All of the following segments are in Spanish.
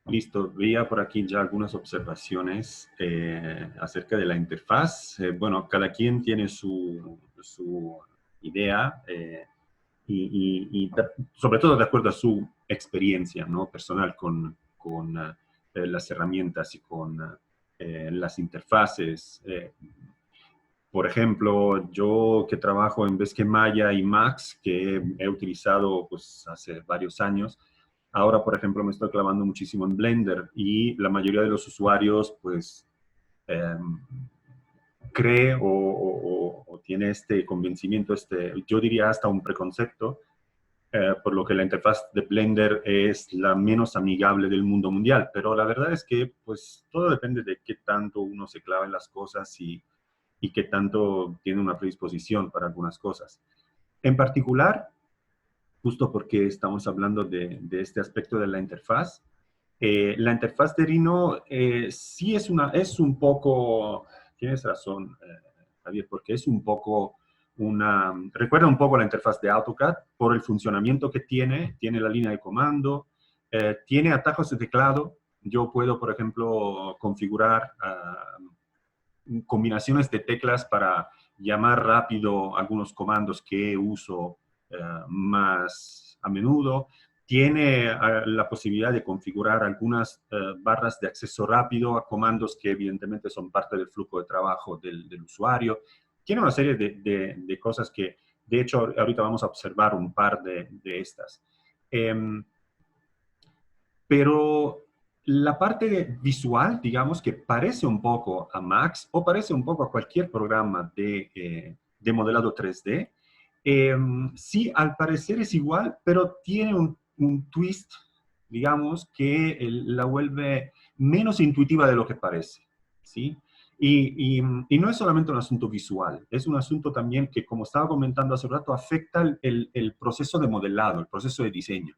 Listo, veía por aquí ya algunas observaciones acerca de la interfaz. Bueno, cada quien tiene su idea y sobre todo de acuerdo a su experiencia, ¿no? Personal con las herramientas y con las interfaces. Por ejemplo, yo que trabajo en vez que Maya y Max, que he utilizado pues hace varios años, ahora, por ejemplo, me estoy clavando muchísimo en Blender y la mayoría de los usuarios pues eh, cree o tiene este convencimiento, yo diría hasta un preconcepto, por lo que la interfaz de Blender es la menos amigable del mundo mundial. Pero la verdad es que pues todo depende de qué tanto uno se clava en las cosas y qué tanto tiene una predisposición para algunas cosas. En particular, justo porque estamos hablando de este aspecto de la interfaz de Rhino sí es un poco, tienes razón, Javier, porque es un poco recuerda un poco la interfaz de AutoCAD por el funcionamiento que tiene la línea de comando, tiene atajos de teclado. Yo puedo, por ejemplo, configurar combinaciones de teclas para llamar rápido algunos comandos que uso más a menudo. Tiene la posibilidad de configurar algunas barras de acceso rápido a comandos que evidentemente son parte del flujo de trabajo del usuario. Tiene una serie de cosas que, de hecho, ahorita vamos a observar un par de estas. Pero la parte visual, digamos que parece un poco a Max o parece un poco a cualquier programa de modelado 3D. Sí, al parecer es igual, pero tiene un twist, digamos, que la vuelve menos intuitiva de lo que parece, ¿sí? Y no es solamente un asunto visual, es un asunto también que, como estaba comentando hace rato, afecta el proceso de modelado, el proceso de diseño.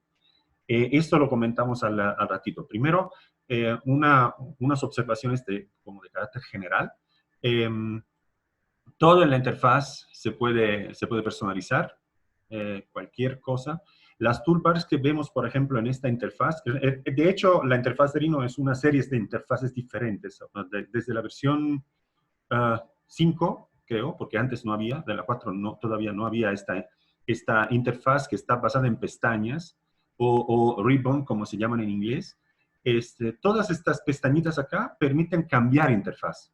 Esto lo comentamos al ratito. Primero, unas observaciones como de carácter general. Eh, Todo en la interfaz se puede personalizar, cualquier cosa. Las toolbars que vemos, por ejemplo, en esta interfaz, de hecho, la interfaz de Rhino es una serie de interfaces diferentes. Desde la versión 5, creo, porque antes no había, de la 4 no, todavía no había esta interfaz que está basada en pestañas o ribbon, como se llaman en inglés. Todas estas pestañitas acá permiten cambiar interfaz.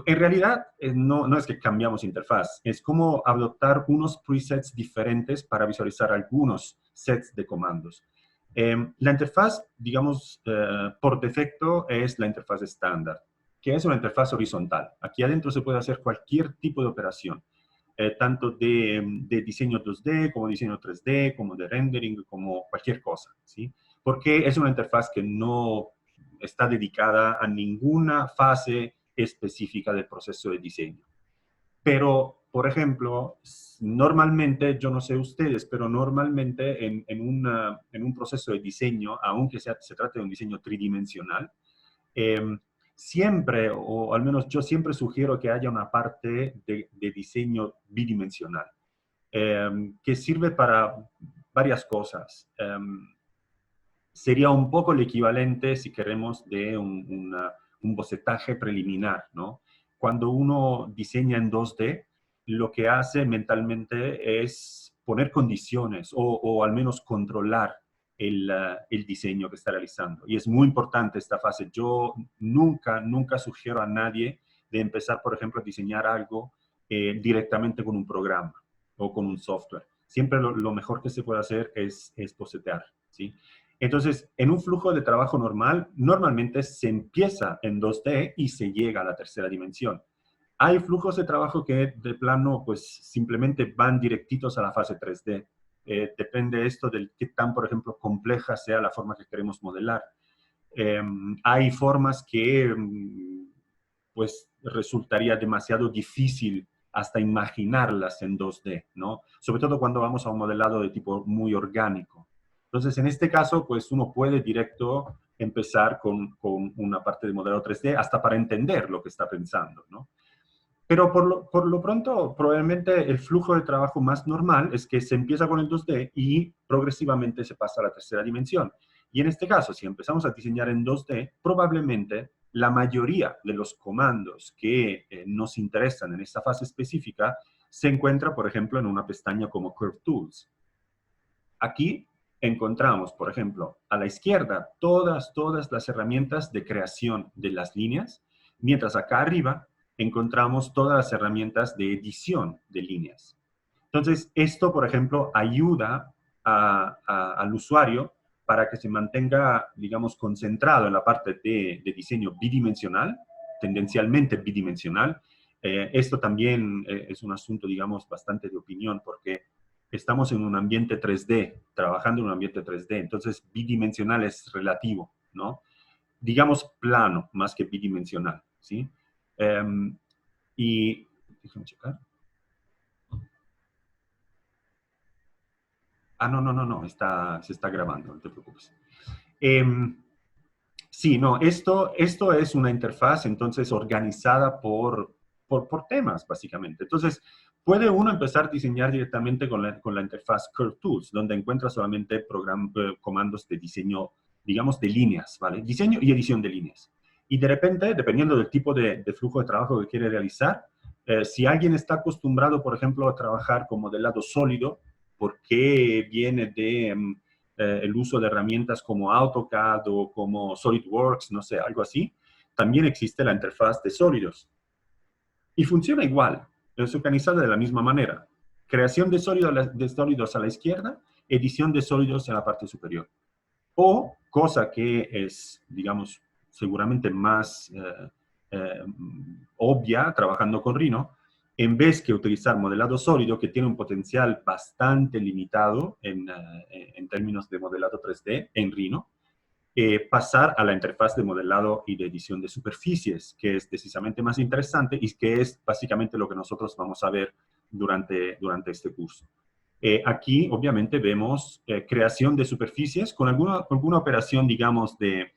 En realidad, no es que cambiamos interfaz, es como adoptar unos presets diferentes para visualizar algunos sets de comandos. La interfaz, digamos, por defecto es la interfaz estándar, que es una interfaz horizontal. Aquí adentro se puede hacer cualquier tipo de operación, tanto de diseño 2D, como diseño 3D, como de rendering, como cualquier cosa, ¿sí? Porque es una interfaz que no está dedicada a ninguna fase específica del proceso de diseño. Pero, por ejemplo, normalmente, yo no sé ustedes, pero normalmente en un proceso de diseño, aunque se trate de un diseño tridimensional, eh, siempre, o al menos yo siempre sugiero que haya una parte de diseño bidimensional, que sirve para varias cosas. Sería un poco el equivalente, si queremos, de un bocetaje preliminar, ¿no? Cuando uno diseña en 2D, lo que hace mentalmente es poner condiciones o al menos controlar el diseño que está realizando. Y es muy importante esta fase. Yo nunca sugiero a nadie de empezar, por ejemplo, a diseñar algo directamente con un programa o con un software. Siempre lo mejor que se puede hacer es bocetear, ¿sí? Entonces, en un flujo de trabajo normal, normalmente se empieza en 2D y se llega a la tercera dimensión. Hay flujos de trabajo que de plano, pues simplemente van directitos a la fase 3D. Depende esto del qué tan, por ejemplo, compleja sea la forma que queremos modelar. Eh, Hay formas que, pues, resultaría demasiado difícil hasta imaginarlas en 2D, ¿no? Sobre todo cuando vamos a un modelado de tipo muy orgánico. Entonces, en este caso, pues uno puede directo empezar con una parte de modelado 3D hasta para entender lo que está pensando, ¿no? Pero por lo pronto, probablemente el flujo de trabajo más normal es que se empieza con el 2D y progresivamente se pasa a la tercera dimensión. Y en este caso, si empezamos a diseñar en 2D, probablemente la mayoría de los comandos que nos interesan en esta fase específica se encuentra, por ejemplo, en una pestaña como Curve Tools. Aquí encontramos, por ejemplo, a la izquierda todas las herramientas de creación de las líneas, mientras acá arriba encontramos todas las herramientas de edición de líneas. Entonces, esto, por ejemplo, ayuda al usuario para que se mantenga, digamos, concentrado en la parte de diseño bidimensional, tendencialmente bidimensional. Esto también es un asunto, digamos, bastante de opinión, porque estamos en un ambiente 3D, trabajando en un ambiente 3D, entonces bidimensional es relativo, ¿no? Digamos plano, más que bidimensional, ¿sí? Y, déjame checar. Ah, no, se está grabando, no te preocupes. Sí, no, esto es una interfaz entonces organizada por temas, básicamente. Entonces, puede uno empezar a diseñar directamente con la interfaz Curve Tools, donde encuentra solamente comandos de diseño, digamos, de líneas, ¿vale? Diseño y edición de líneas. Y de repente, dependiendo del tipo de flujo de trabajo que quiere realizar, si alguien está acostumbrado, por ejemplo, a trabajar con modelado sólido, porque viene de el uso de herramientas como AutoCAD o como SolidWorks, no sé, algo así, también existe la interfaz de sólidos. Y funciona igual, es organizada de la misma manera. Creación de sólidos a la izquierda, edición de sólidos en la parte superior. O, cosa que es, digamos, seguramente más obvia trabajando con Rhino, en vez que utilizar modelado sólido, que tiene un potencial bastante limitado en términos de modelado 3D en Rhino, pasar a la interfaz de modelado y de edición de superficies, que es decisamente más interesante y que es básicamente lo que nosotros vamos a ver durante este curso. Aquí, obviamente, vemos creación de superficies con alguna operación, digamos, de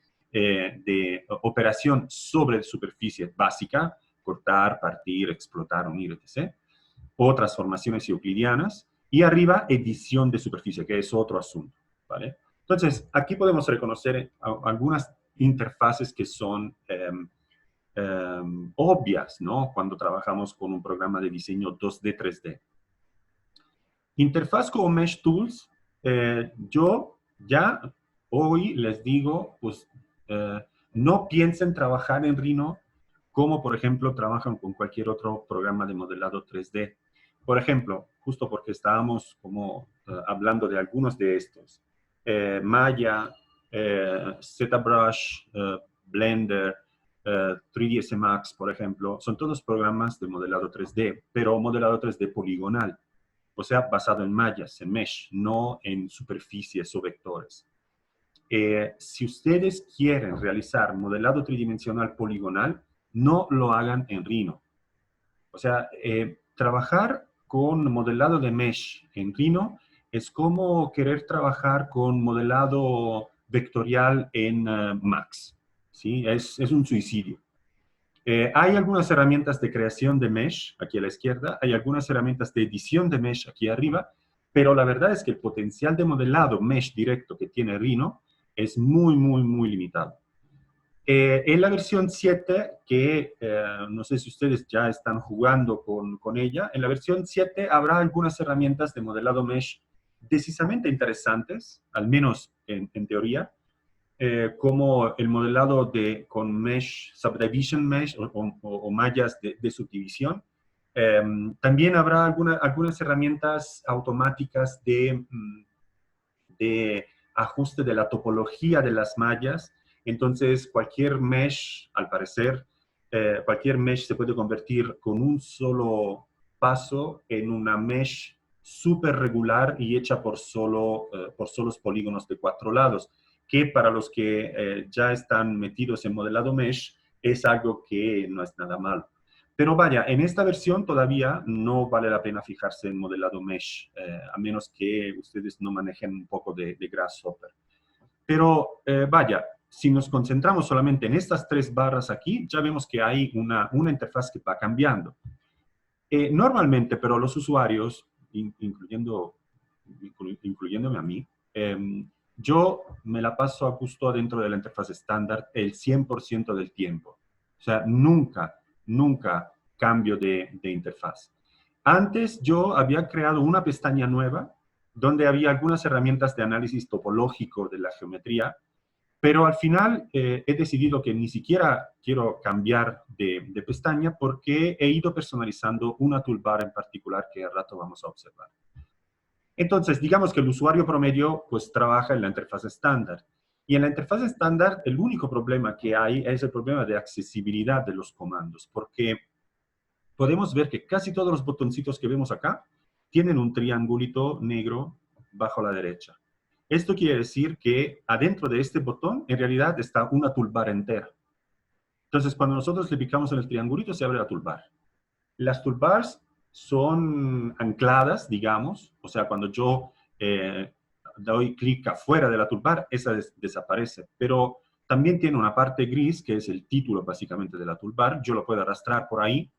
operación sobre superficie básica, cortar, partir, explotar, unir, etc. O transformaciones euclidianas. Y arriba, edición de superficie, que es otro asunto, ¿vale? Entonces, aquí podemos reconocer algunas interfaces que son obvias, ¿no? Cuando trabajamos con un programa de diseño 2D, 3D. Interfaz como Mesh Tools, yo ya hoy les digo, pues, no piensen trabajar en Rhino como, por ejemplo, trabajan con cualquier otro programa de modelado 3D. Por ejemplo, justo porque estábamos como hablando de algunos de estos, Maya, ZBrush, Blender, 3ds Max, por ejemplo, son todos programas de modelado 3D, pero modelado 3D poligonal, o sea, basado en mallas, en mesh, no en superficies o vectores. Si ustedes quieren realizar modelado tridimensional poligonal, no lo hagan en Rhino. O sea, trabajar con modelado de mesh en Rhino es como querer trabajar con modelado vectorial en Max. ¿Sí? Es un suicidio. Hay algunas herramientas de creación de mesh aquí a la izquierda, hay algunas herramientas de edición de mesh aquí arriba, pero la verdad es que el potencial de modelado mesh directo que tiene Rhino es muy limitado. En la versión 7, que no sé si ustedes ya están jugando con ella, en la versión 7 habrá algunas herramientas de modelado mesh decisamente interesantes, al menos en teoría, como el modelado con mesh, subdivision mesh o mallas de subdivisión. También habrá algunas herramientas automáticas de ajuste de la topología de las mallas. Entonces, cualquier mesh, al parecer, cualquier mesh se puede convertir con un solo paso en una mesh súper regular y hecha por solos polígonos de 4 lados, que para los que ya están metidos en modelado mesh es algo que no es nada malo. Pero vaya, en esta versión todavía no vale la pena fijarse en modelado mesh, a menos que ustedes no manejen un poco de Grasshopper. Pero vaya, si nos concentramos solamente en estas 3 barras aquí, ya vemos que hay una interfaz que va cambiando. Normalmente, pero los usuarios, incluyéndome a mí, yo me la paso a gusto dentro de la interfaz estándar el 100% del tiempo. O sea, nunca cambio de interfaz. Antes yo había creado una pestaña nueva donde había algunas herramientas de análisis topológico de la geometría, pero al final he decidido que ni siquiera quiero cambiar de pestaña porque he ido personalizando una toolbar en particular que al rato vamos a observar. Entonces, digamos que el usuario promedio pues trabaja en la interfaz estándar. Y en la interfaz estándar el único problema que hay es el problema de accesibilidad de los comandos, porque podemos ver que casi todos los botoncitos que vemos acá tienen un triangulito negro bajo la derecha. Esto quiere decir que adentro de este botón en realidad está una toolbar entera. Entonces, cuando nosotros le picamos en el triangulito, se abre la toolbar. Las toolbars son ancladas, digamos, o sea, cuando yo doy clic afuera de la toolbar, esa desaparece, pero también tiene una parte gris, que es el título básicamente de la toolbar, yo lo puedo arrastrar por ahí,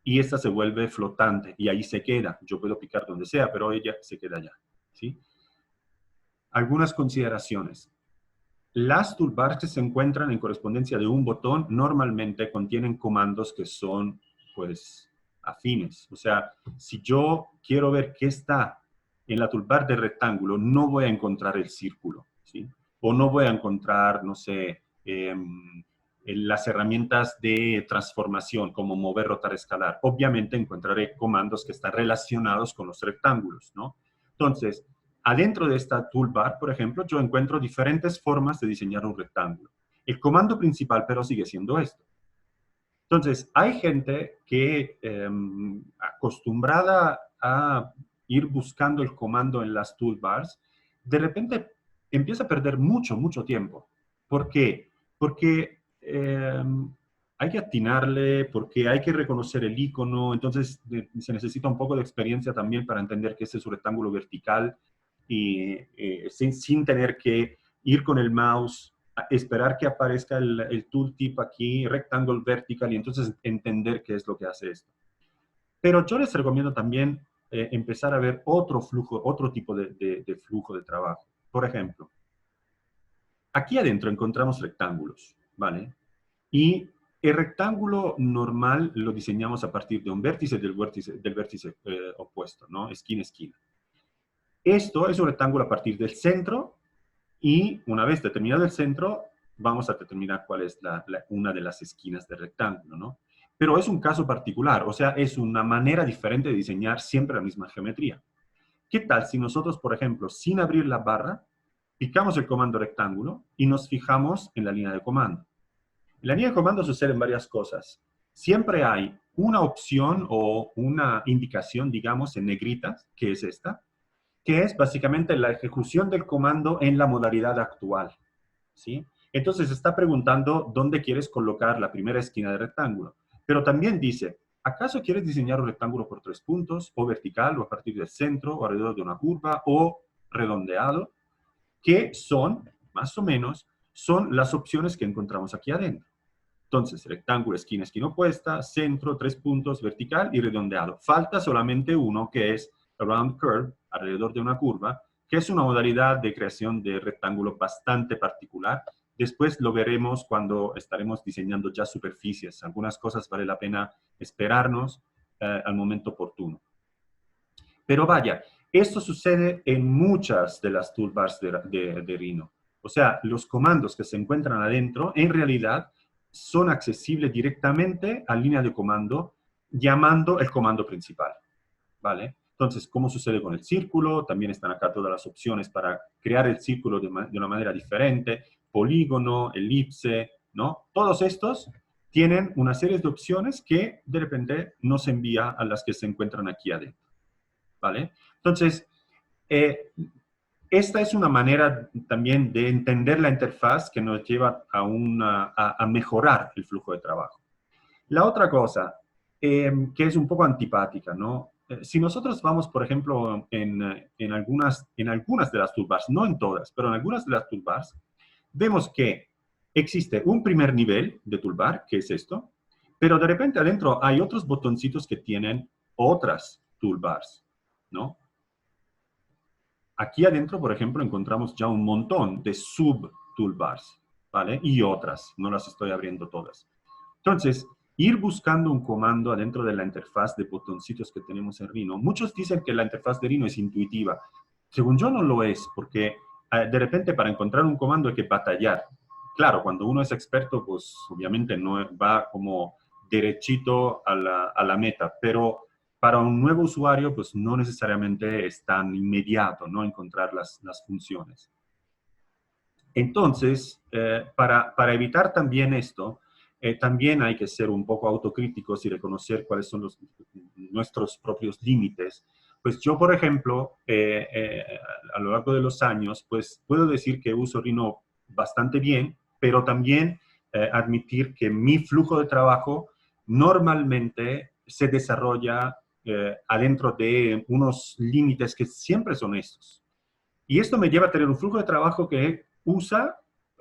y esta se vuelve flotante, y ahí se queda. Yo puedo picar donde sea, pero ella se queda allá, ¿sí? Algunas consideraciones. Las toolbars que se encuentran en correspondencia de un botón normalmente contienen comandos que son, pues, afines. O sea, si yo quiero ver qué está en la toolbar de rectángulo, no voy a encontrar el círculo, ¿sí? O no voy a encontrar, no sé, las herramientas de transformación, como mover, rotar, escalar. Obviamente encontraré comandos que están relacionados con los rectángulos, ¿no? Entonces, adentro de esta toolbar, por ejemplo, yo encuentro diferentes formas de diseñar un rectángulo. El comando principal, pero sigue siendo esto. Entonces, hay gente que acostumbrada a ir buscando el comando en las toolbars, de repente empieza a perder mucho tiempo. ¿Por qué? Porque hay que atinarle, porque hay que reconocer el icono, entonces se necesita un poco de experiencia también para entender que ese es un rectángulo vertical y sin tener que ir con el mouse, esperar que aparezca el tooltip aquí, rectangle vertical, y entonces entender qué es lo que hace esto. Pero yo les recomiendo también empezar a ver otro flujo, otro tipo de flujo de trabajo. Por ejemplo, aquí adentro encontramos rectángulos, ¿vale? Y el rectángulo normal lo diseñamos a partir de un vértice del vértice opuesto, ¿no? Esquina, esquina. Esto es un rectángulo a partir del centro y una vez determinado el centro, vamos a determinar cuál es una de las esquinas del rectángulo, ¿no? Pero es un caso particular, o sea, es una manera diferente de diseñar siempre la misma geometría. ¿Qué tal si nosotros, por ejemplo, sin abrir la barra, picamos el comando rectángulo y nos fijamos en la línea de comando? En la línea de comando suceden varias cosas. Siempre hay una opción o una indicación, digamos, en negritas, que es esta, que es básicamente la ejecución del comando en la modalidad actual, ¿sí? Entonces está preguntando dónde quieres colocar la primera esquina del rectángulo, pero también dice, ¿acaso quieres diseñar un rectángulo por 3 puntos, o vertical, o a partir del centro, o alrededor de una curva, o redondeado? Que son, más o menos, son las opciones que encontramos aquí adentro. Entonces, rectángulo, esquina, esquina opuesta, centro, 3 puntos, vertical y redondeado. Falta solamente uno que es round curve, alrededor de una curva, que es una modalidad de creación de rectángulo bastante particular. Después lo veremos cuando estaremos diseñando ya superficies. Algunas cosas vale la pena esperarnos al momento oportuno. Pero vaya, esto sucede en muchas de las toolbars de Rhino. O sea, los comandos que se encuentran adentro, en realidad, son accesibles directamente a línea de comando llamando el comando principal, ¿vale? Entonces, ¿cómo sucede con el círculo? También están acá todas las opciones para crear el círculo de una manera diferente, polígono, elipse, ¿no? Todos estos tienen una serie de opciones que de repente nos envía a las que se encuentran aquí adentro, ¿vale? Entonces, esta es una manera también de entender la interfaz que nos lleva a mejorar el flujo de trabajo. La otra cosa, que es un poco antipática, ¿no? Si nosotros vamos, por ejemplo, en algunas de las toolbars, no en todas, pero en algunas de las toolbars, vemos que existe un primer nivel de toolbar, que es esto, pero de repente adentro hay otros botoncitos que tienen otras toolbars, ¿no? aquí adentro, por ejemplo, encontramos ya un montón de sub-toolbars, ¿vale? Y otras, no las estoy abriendo todas. Entonces, ir buscando un comando adentro de la interfaz de botoncitos que tenemos en Rhino. Muchos dicen que la interfaz de Rhino es intuitiva. Según yo no lo es, porque de repente para encontrar un comando hay que batallar. Claro, cuando uno es experto, pues obviamente no va como derechito a la meta, pero para un nuevo usuario, pues no necesariamente es tan inmediato, ¿no? Encontrar las funciones. Entonces, para evitar también esto, también hay que ser un poco autocríticos y reconocer cuáles son nuestros propios límites. Pues yo, por ejemplo, a lo largo de los años, pues puedo decir que uso Rhino bastante bien, pero también admitir que mi flujo de trabajo normalmente se desarrolla adentro de unos límites que siempre son estos. Y esto me lleva a tener un flujo de trabajo que usa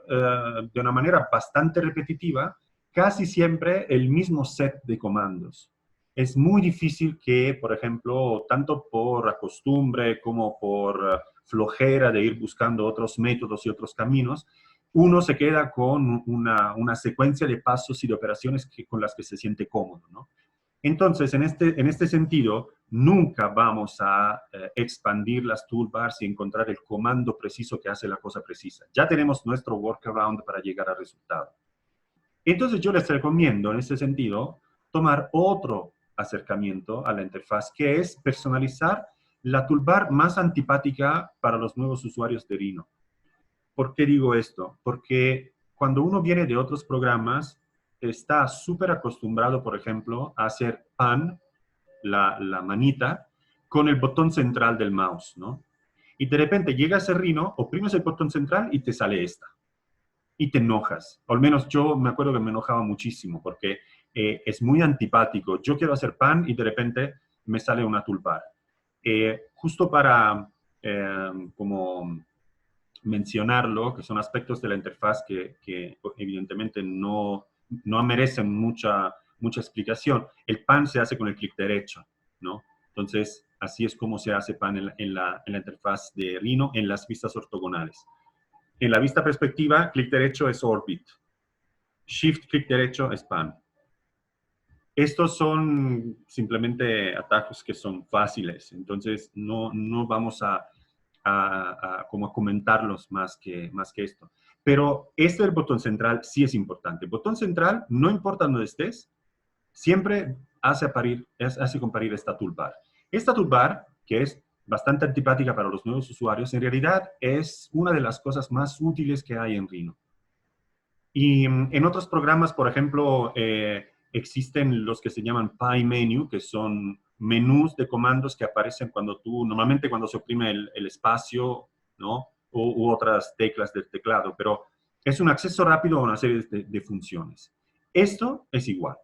de una manera bastante repetitiva casi siempre el mismo set de comandos. Es muy difícil que, por ejemplo, tanto por costumbre como por flojera de ir buscando otros métodos y otros caminos, uno se queda con una secuencia de pasos y de operaciones con las que se siente cómodo, ¿no? Entonces, en este sentido, nunca vamos a expandir las toolbars y encontrar el comando preciso que hace la cosa precisa. Ya tenemos nuestro workaround para llegar al resultado. Entonces, yo les recomiendo, en este sentido, tomar otro acercamiento a la interfaz, que es personalizar la toolbar más antipática para los nuevos usuarios de Rhino. ¿Por qué digo esto? Porque cuando uno viene de otros programas, está súper acostumbrado, por ejemplo, a hacer pan, la manita, con el botón central del mouse, ¿no? Y de repente llega ese Rhino, oprimes el botón central y te sale esta. Y te enojas. O al menos yo me acuerdo que me enojaba muchísimo porque es muy antipático. Yo quiero hacer pan y de repente me sale una toolbar. Justo para como mencionarlo, que son aspectos de la interfaz que evidentemente no merecen mucha explicación. El pan se hace con el clic derecho, ¿no? Entonces, así es como se hace pan en la interfaz de Rhino en las vistas ortogonales. En la vista perspectiva, clic derecho es Orbit. Shift, clic derecho es pan. Estos son simplemente atajos que son fáciles, entonces no vamos como a comentarlos más que esto. Pero este del botón central sí es importante. El botón central, no importa dónde estés, siempre hace comparir esta toolbar. Esta toolbar, que es bastante antipática para los nuevos usuarios, en realidad es una de las cosas más útiles que hay en Rhino. Y en otros programas, por ejemplo, existen los que se llaman PyMenu, que son menús de comandos que aparecen normalmente cuando se oprime el espacio, ¿no? U otras teclas del teclado, pero es un acceso rápido a una serie de funciones. Esto es igual.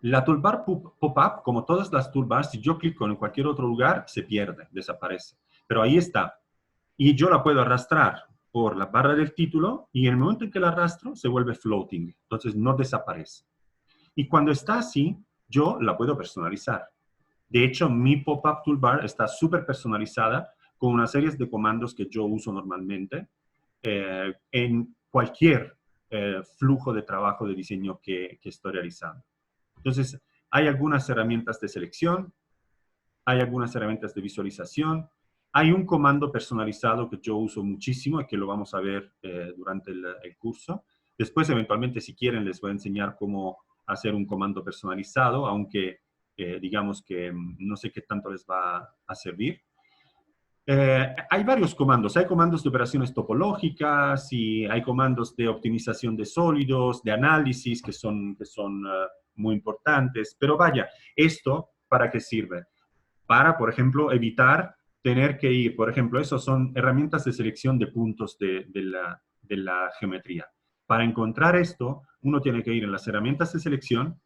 La toolbar pop-up, como todas las toolbars, si yo clico en cualquier otro lugar, se pierde, desaparece. Pero ahí está. Y yo la puedo arrastrar por la barra del título y en el momento en que la arrastro, se vuelve floating. Entonces, no desaparece. Y cuando está así, yo la puedo personalizar. De hecho, mi pop-up toolbar está súper personalizada con una serie de comandos que yo uso normalmente en cualquier flujo de trabajo de diseño que estoy realizando. Entonces, hay algunas herramientas de selección, hay algunas herramientas de visualización, hay un comando personalizado que yo uso muchísimo y que lo vamos a ver durante el curso. Después, eventualmente, si quieren, les voy a enseñar cómo hacer un comando personalizado, aunque digamos que no sé qué tanto les va a servir. Hay varios comandos. Hay comandos de operaciones topológicas y hay comandos de optimización de sólidos, de análisis, que son muy importantes. Pero vaya, ¿esto para qué sirve? Para, por ejemplo, evitar tener que ir, por ejemplo, esos son herramientas de selección de puntos de la geometría. Para encontrar esto, uno tiene que ir en las herramientas de selección,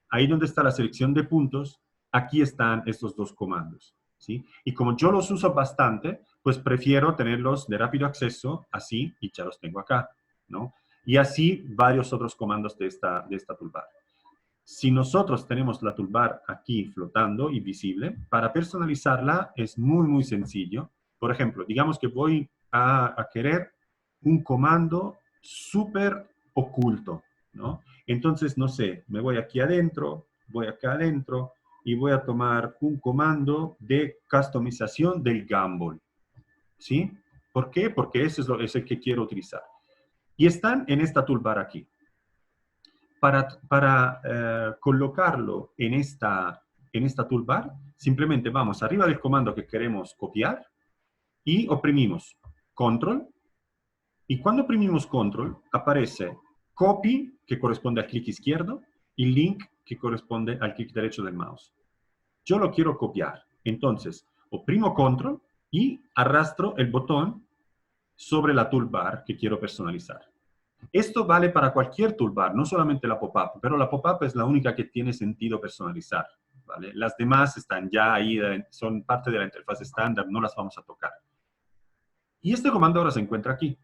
ahí donde está la selección de puntos, aquí están estos dos comandos, ¿sí? Y como yo los uso bastante, pues prefiero tenerlos de rápido acceso, así, y ya los tengo acá, ¿no? Y así varios otros comandos de esta toolbar. Si nosotros tenemos la toolbar aquí flotando y visible, para personalizarla es muy, muy sencillo. Por ejemplo, digamos que voy a querer un comando súper oculto, ¿no? Entonces, no sé, me voy aquí adentro, voy acá adentro y voy a tomar un comando de customización del Gumball, ¿sí? ¿Por qué? Porque ese es el que quiero utilizar. Y están en esta toolbar aquí. Para colocarlo en esta toolbar, simplemente vamos arriba del comando que queremos copiar y oprimimos Control. Y cuando oprimimos Control, aparece Copy, que corresponde al clic izquierdo, y Link, que corresponde al clic derecho del mouse. Yo lo quiero copiar. Entonces, oprimo Control y arrastro el botón sobre la toolbar que quiero personalizar. Esto vale para cualquier toolbar, no solamente la pop-up, pero la pop-up es la única que tiene sentido personalizar, ¿vale? Las demás están ya ahí, son parte de la interfaz estándar, no las vamos a tocar. Y este comando ahora se encuentra aquí.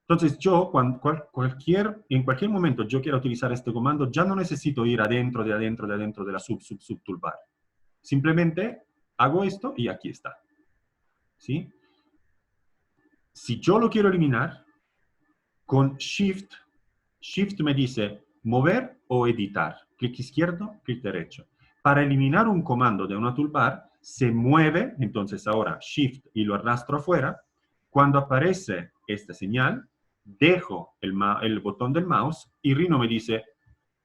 Entonces yo, en cualquier momento yo quiera utilizar este comando, ya no necesito ir adentro de la sub toolbar. Simplemente hago esto y aquí está. ¿Sí? Si yo lo quiero eliminar, con Shift me dice mover o editar. Clic izquierdo, clic derecho. Para eliminar un comando de una toolbar, se mueve, entonces ahora Shift y lo arrastro afuera. Cuando aparece esta señal, dejo el botón del mouse y Rhino me dice,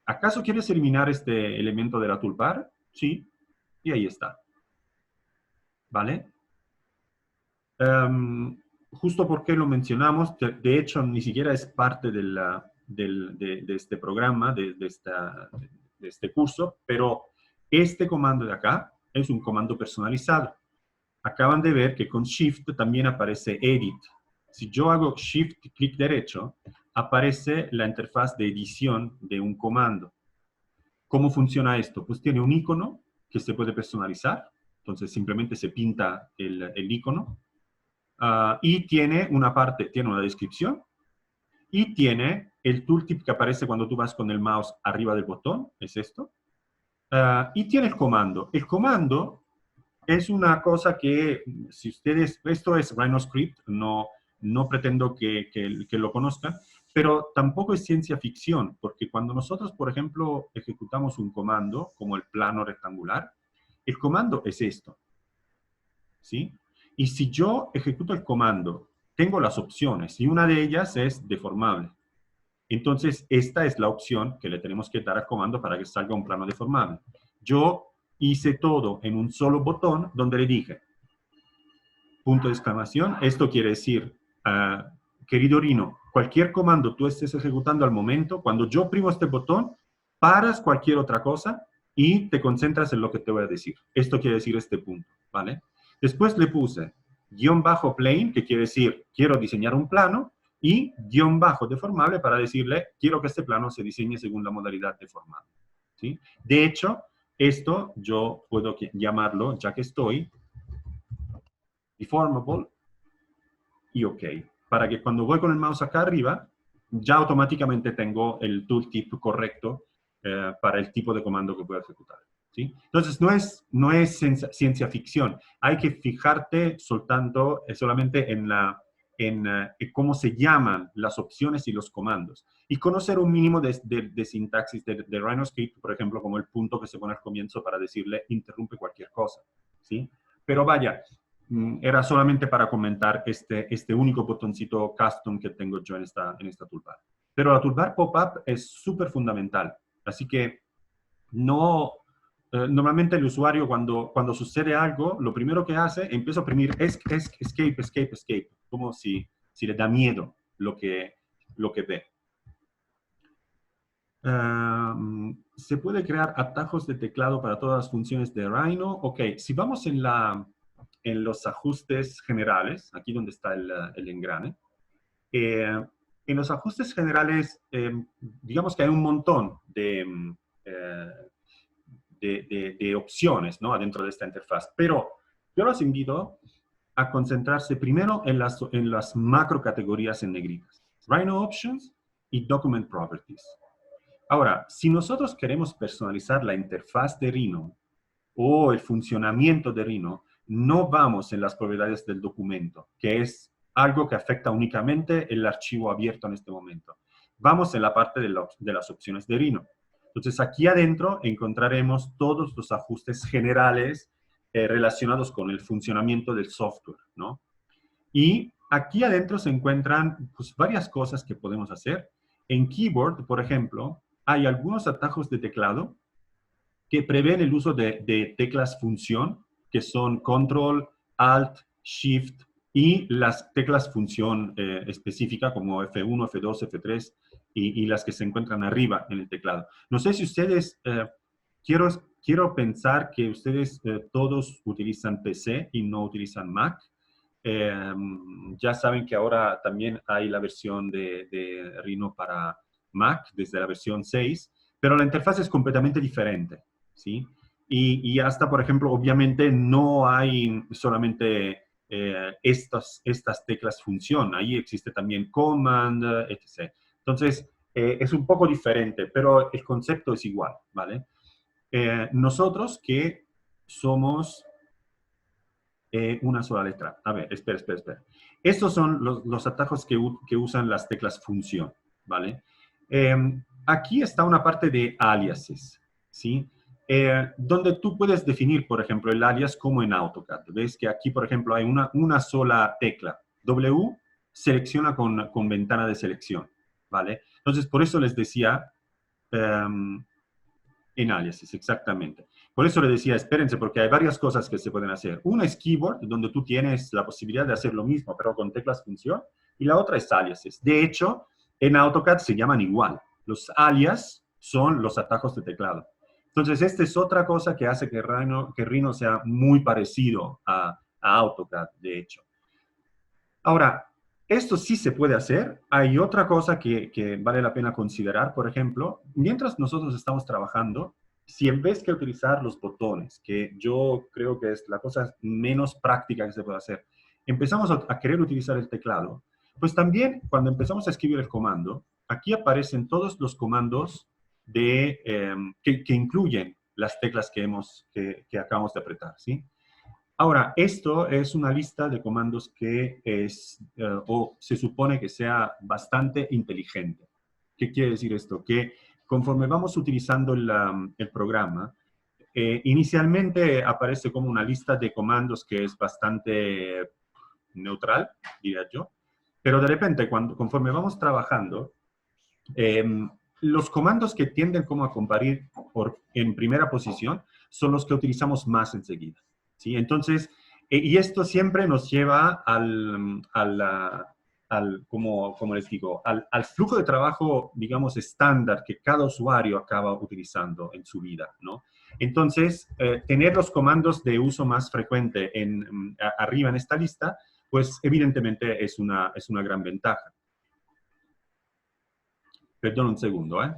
¿acaso quieres eliminar este elemento de la toolbar? Sí, y ahí está. ¿Vale? Justo porque lo mencionamos, de hecho ni siquiera es parte de este programa, de este curso, pero este comando de acá es un comando personalizado. Acaban de ver que con Shift también aparece Edit. Si yo hago Shift y clic derecho, aparece la interfaz de edición de un comando. ¿Cómo funciona esto? Pues tiene un icono que se puede personalizar, entonces simplemente se pinta el icono. Y tiene una parte, tiene una descripción y tiene el tooltip que aparece cuando tú vas con el mouse arriba del botón, es esto. Y tiene el comando. El comando es una cosa que, si ustedes, esto es RhinoScript, no pretendo que lo conozcan, pero tampoco es ciencia ficción, porque cuando nosotros, por ejemplo, ejecutamos un comando, como el plano rectangular, el comando es esto, ¿sí? Y si yo ejecuto el comando, tengo las opciones, y una de ellas es deformable. Entonces, esta es la opción que le tenemos que dar al comando para que salga un plano deformable. Yo hice todo en un solo botón donde le dije, punto de exclamación, esto quiere decir, querido Rhino, cualquier comando tú estés ejecutando al momento, cuando yo oprimo este botón, paras cualquier otra cosa y te concentras en lo que te voy a decir. Esto quiere decir este punto, ¿vale? Después le puse guión bajo plane, que quiere decir, quiero diseñar un plano, y guión bajo deformable para decirle, quiero que este plano se diseñe según la modalidad deformable, ¿sí? De hecho, esto yo puedo llamarlo, ya que estoy, deformable y OK. Para que cuando voy con el mouse acá arriba, ya automáticamente tengo el tooltip correcto para el tipo de comando que voy a ejecutar. ¿Sí? Entonces, no es ciencia ficción. Hay que fijarte solamente en cómo se llaman las opciones y los comandos. Y conocer un mínimo de sintaxis de RhinoScript, por ejemplo, como el punto que se pone al comienzo para decirle interrumpe cualquier cosa. ¿Sí? Pero vaya, era solamente para comentar este único botoncito custom que tengo yo en esta toolbar. Pero la toolbar pop-up es súper fundamental. Así que normalmente el usuario cuando sucede algo, lo primero que hace, empieza a oprimir escape, como si le da miedo lo que ve. ¿Se puede crear atajos de teclado para todas las funciones de Rhino? Ok, si vamos en los ajustes generales, aquí donde está el engrane, en los ajustes generales, digamos que hay un montón de opciones, ¿no?, adentro de esta interfaz, pero yo los invito a concentrarse primero en las macro categorías en negritas, Rhino Options y Document Properties. Ahora, si nosotros queremos personalizar la interfaz de Rhino o el funcionamiento de Rhino, no vamos en las propiedades del documento, que es algo que afecta únicamente el archivo abierto en este momento. Vamos en la parte de las opciones de Rhino. Entonces, aquí adentro encontraremos todos los ajustes generales relacionados con el funcionamiento del software, ¿no? Y aquí adentro se encuentran pues, varias cosas que podemos hacer. En Keyboard, por ejemplo, hay algunos atajos de teclado que prevén el uso de teclas función, que son Control, Alt, Shift y las teclas función específica como F1, F2, F3 y las que se encuentran arriba en el teclado. No sé si ustedes, quiero, quiero pensar que ustedes todos utilizan PC y no utilizan Mac. Eh, ya saben que ahora también hay la versión de Rhino para Mac desde la versión 6, pero la interfaz es completamente diferente, ¿sí? Y hasta, por ejemplo, obviamente no hay solamente estas teclas función, ahí existe también command, etc. Entonces, es un poco diferente, pero el concepto es igual, ¿vale? Nosotros que somos una sola letra. A ver, espera, espera, espera. Estos son los atajos que usan las teclas función, ¿vale? Eh, aquí está una parte de aliases, ¿sí? Donde tú puedes definir, por ejemplo, el alias como en AutoCAD. Ves que aquí, por ejemplo, hay una sola tecla. W selecciona con ventana de selección, ¿vale? Entonces, por eso les decía, um, en aliases, exactamente. Por eso le decía, espérense, porque hay varias cosas que se pueden hacer. Una es keyboard, donde tú tienes la posibilidad de hacer lo mismo, pero con teclas función, y la otra es aliases. De hecho, en AutoCAD se llaman igual. Los alias son los atajos de teclado. Entonces, esta es otra cosa que hace que Rhino sea muy parecido a AutoCAD, de hecho. Ahora, esto sí se puede hacer. Hay otra cosa que vale la pena considerar, por ejemplo, mientras nosotros estamos trabajando, si en vez que utilizar los botones, que yo creo que es la cosa menos práctica que se puede hacer, empezamos a querer utilizar el teclado, pues también cuando empezamos a escribir el comando, aquí aparecen todos los comandos que incluyen las teclas que acabamos de apretar, ¿sí? Ahora, esto es una lista de comandos que es, o se supone que sea bastante inteligente. ¿Qué quiere decir esto? Que conforme vamos utilizando el programa, inicialmente aparece como una lista de comandos que es bastante neutral, diría yo, pero de repente, conforme vamos trabajando, eh, los comandos que tienden como a comparir en primera posición son los que utilizamos más enseguida, ¿sí? Entonces, y esto siempre nos lleva como les digo, al flujo de trabajo, digamos, estándar que cada usuario acaba utilizando en su vida, ¿no? Entonces, tener los comandos de uso más frecuente arriba en esta lista, pues evidentemente es una gran ventaja. Perdón un segundo, ¿eh?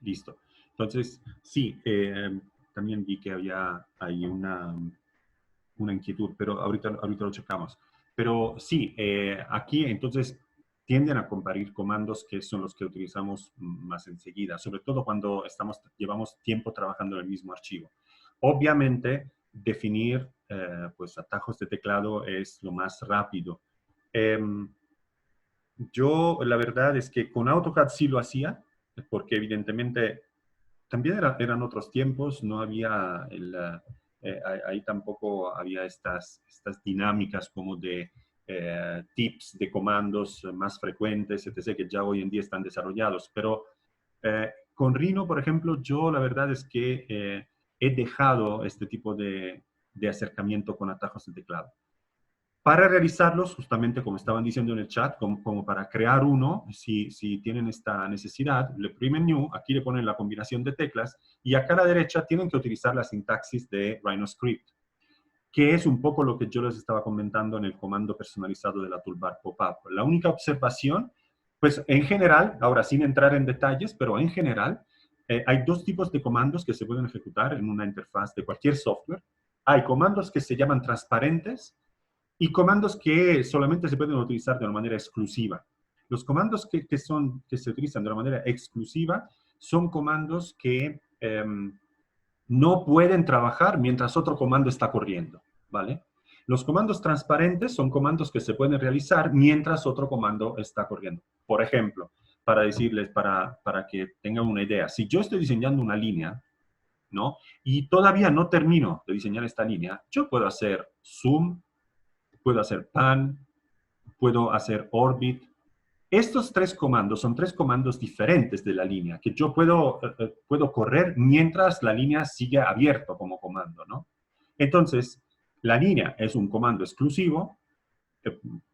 Listo. Entonces, sí, también vi que había ahí una inquietud, pero ahorita lo checamos. Pero sí, aquí entonces tienden a comparar comandos que son los que utilizamos más enseguida, sobre todo cuando llevamos tiempo trabajando en el mismo archivo. Obviamente, definir pues atajos de teclado es lo más rápido. Em, yo, la verdad es que con AutoCAD sí lo hacía, porque evidentemente también eran otros tiempos, no había ahí tampoco había estas dinámicas como de tips de comandos más frecuentes, etc., que ya hoy en día están desarrollados. Pero con Rhino, por ejemplo, yo la verdad es que he dejado este tipo de acercamiento con atajos de teclado. Para realizarlos, justamente como estaban diciendo en el chat, como para crear uno, si tienen esta necesidad, le primen New, aquí le ponen la combinación de teclas, y acá a la derecha tienen que utilizar la sintaxis de RhinoScript, que es un poco lo que yo les estaba comentando en el comando personalizado de la toolbar pop-up. La única observación, pues en general, ahora sin entrar en detalles, pero en general, hay dos tipos de comandos que se pueden ejecutar en una interfaz de cualquier software. Hay comandos que se llaman transparentes, y comandos que solamente se pueden utilizar de una manera exclusiva. Los comandos que se utilizan de una manera exclusiva son comandos que no pueden trabajar mientras otro comando está corriendo, ¿vale? Los comandos transparentes son comandos que se pueden realizar mientras otro comando está corriendo. Por ejemplo, para decirles, para que tengan una idea, si yo estoy diseñando una línea, ¿no? Y todavía no termino de diseñar esta línea, yo puedo hacer zoom, puedo hacer pan, puedo hacer orbit. Estos tres comandos son tres comandos diferentes de la línea que yo puedo correr mientras la línea sigue abierto como comando, ¿no? Entonces, la línea es un comando exclusivo,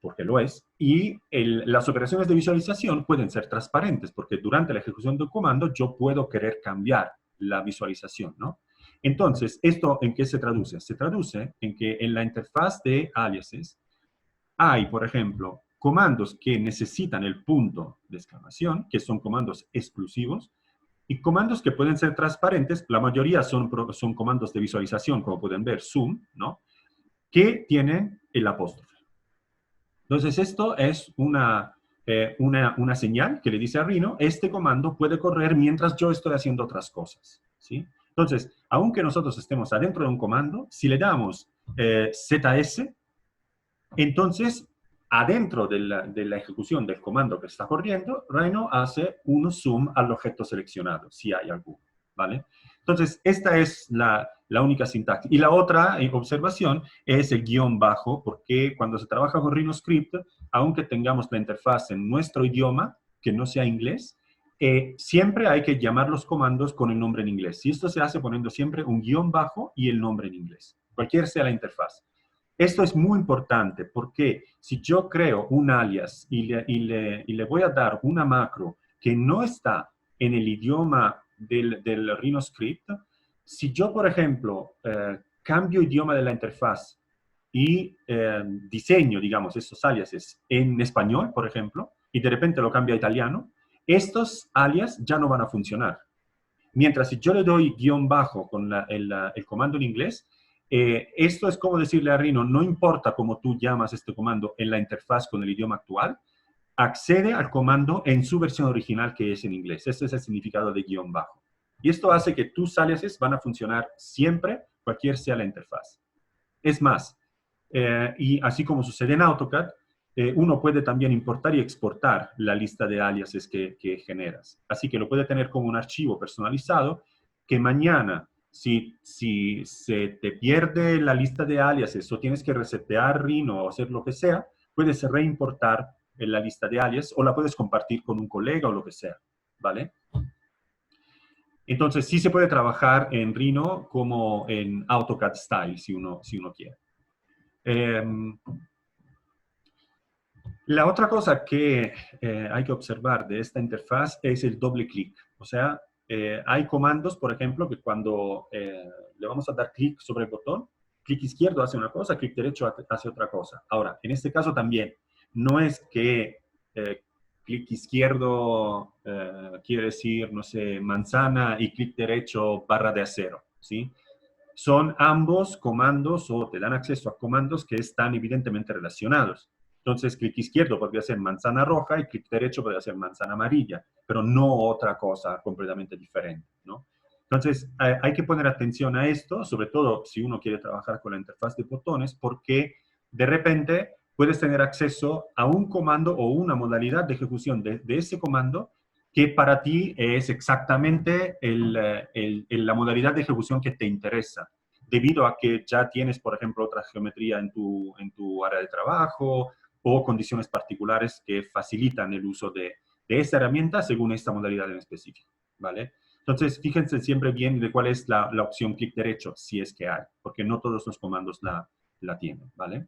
porque lo es, y las operaciones de visualización pueden ser transparentes, porque durante la ejecución del comando yo puedo querer cambiar la visualización, ¿no? Entonces, ¿esto en qué se traduce? Se traduce en que en la interfaz de aliases hay, por ejemplo, comandos que necesitan el punto de exclamación, que son comandos exclusivos, y comandos que pueden ser transparentes, la mayoría son comandos de visualización, como pueden ver, zoom, ¿no? Que tienen el apóstrofe. Entonces, esto es una señal que le dice a Rhino, este comando puede correr mientras yo estoy haciendo otras cosas, ¿sí? Entonces, aunque nosotros estemos adentro de un comando, si le damos ZS, entonces, adentro de la ejecución del comando que está corriendo, Rhino hace un zoom al objeto seleccionado, si hay alguno, ¿vale? Entonces, esta es la única sintaxis. Y la otra observación es el guión bajo, porque cuando se trabaja con RhinoScript, aunque tengamos la interfaz en nuestro idioma, que no sea inglés, siempre hay que llamar los comandos con el nombre en inglés. Y esto se hace poniendo siempre un guión bajo y el nombre en inglés, cualquier sea la interfaz. Esto es muy importante porque si yo creo un alias y le voy a dar una macro que no está en el idioma del RhinoScript, si yo, por ejemplo, cambio idioma de la interfaz y diseño, digamos, estos aliases en español, por ejemplo, y de repente lo cambio a italiano, estos alias ya no van a funcionar. Mientras si yo le doy guión bajo con el comando en inglés, esto es como decirle a Rhino, no importa cómo tú llamas este comando en la interfaz con el idioma actual, accede al comando en su versión original que es en inglés. Este es el significado de guión bajo. Y esto hace que tus aliases van a funcionar siempre, cualquier sea la interfaz. Es más, y así como sucede en AutoCAD, uno puede también importar y exportar la lista de aliases que generas. Así que lo puede tener como un archivo personalizado que mañana, si se te pierde la lista de aliases o tienes que resetear Rhino o hacer lo que sea, puedes reimportar la lista de aliases o la puedes compartir con un colega o lo que sea, ¿vale? Entonces, sí se puede trabajar en Rhino como en AutoCAD Style, si uno quiere. La otra cosa que hay que observar de esta interfaz es el doble clic. O sea, hay comandos, por ejemplo, que cuando le vamos a dar clic sobre el botón, clic izquierdo hace una cosa, clic derecho hace otra cosa. Ahora, en este caso también, no es que clic izquierdo quiere decir, no sé, manzana y clic derecho barra de acero, ¿sí? Son ambos comandos o te dan acceso a comandos que están evidentemente relacionados. Entonces, clic izquierdo podría ser manzana roja y clic derecho podría ser manzana amarilla, pero no otra cosa completamente diferente, ¿no? Entonces, hay que poner atención a esto, sobre todo si uno quiere trabajar con la interfaz de botones, porque de repente puedes tener acceso a un comando o una modalidad de ejecución de ese comando que para ti es exactamente la modalidad de ejecución que te interesa, debido a que ya tienes, por ejemplo, otra geometría en tu área de trabajo o condiciones particulares que facilitan el uso de esta herramienta según esta modalidad en específico, ¿vale? Entonces, fíjense siempre bien de cuál es la opción clic derecho, si es que hay, porque no todos los comandos la tienen, ¿vale?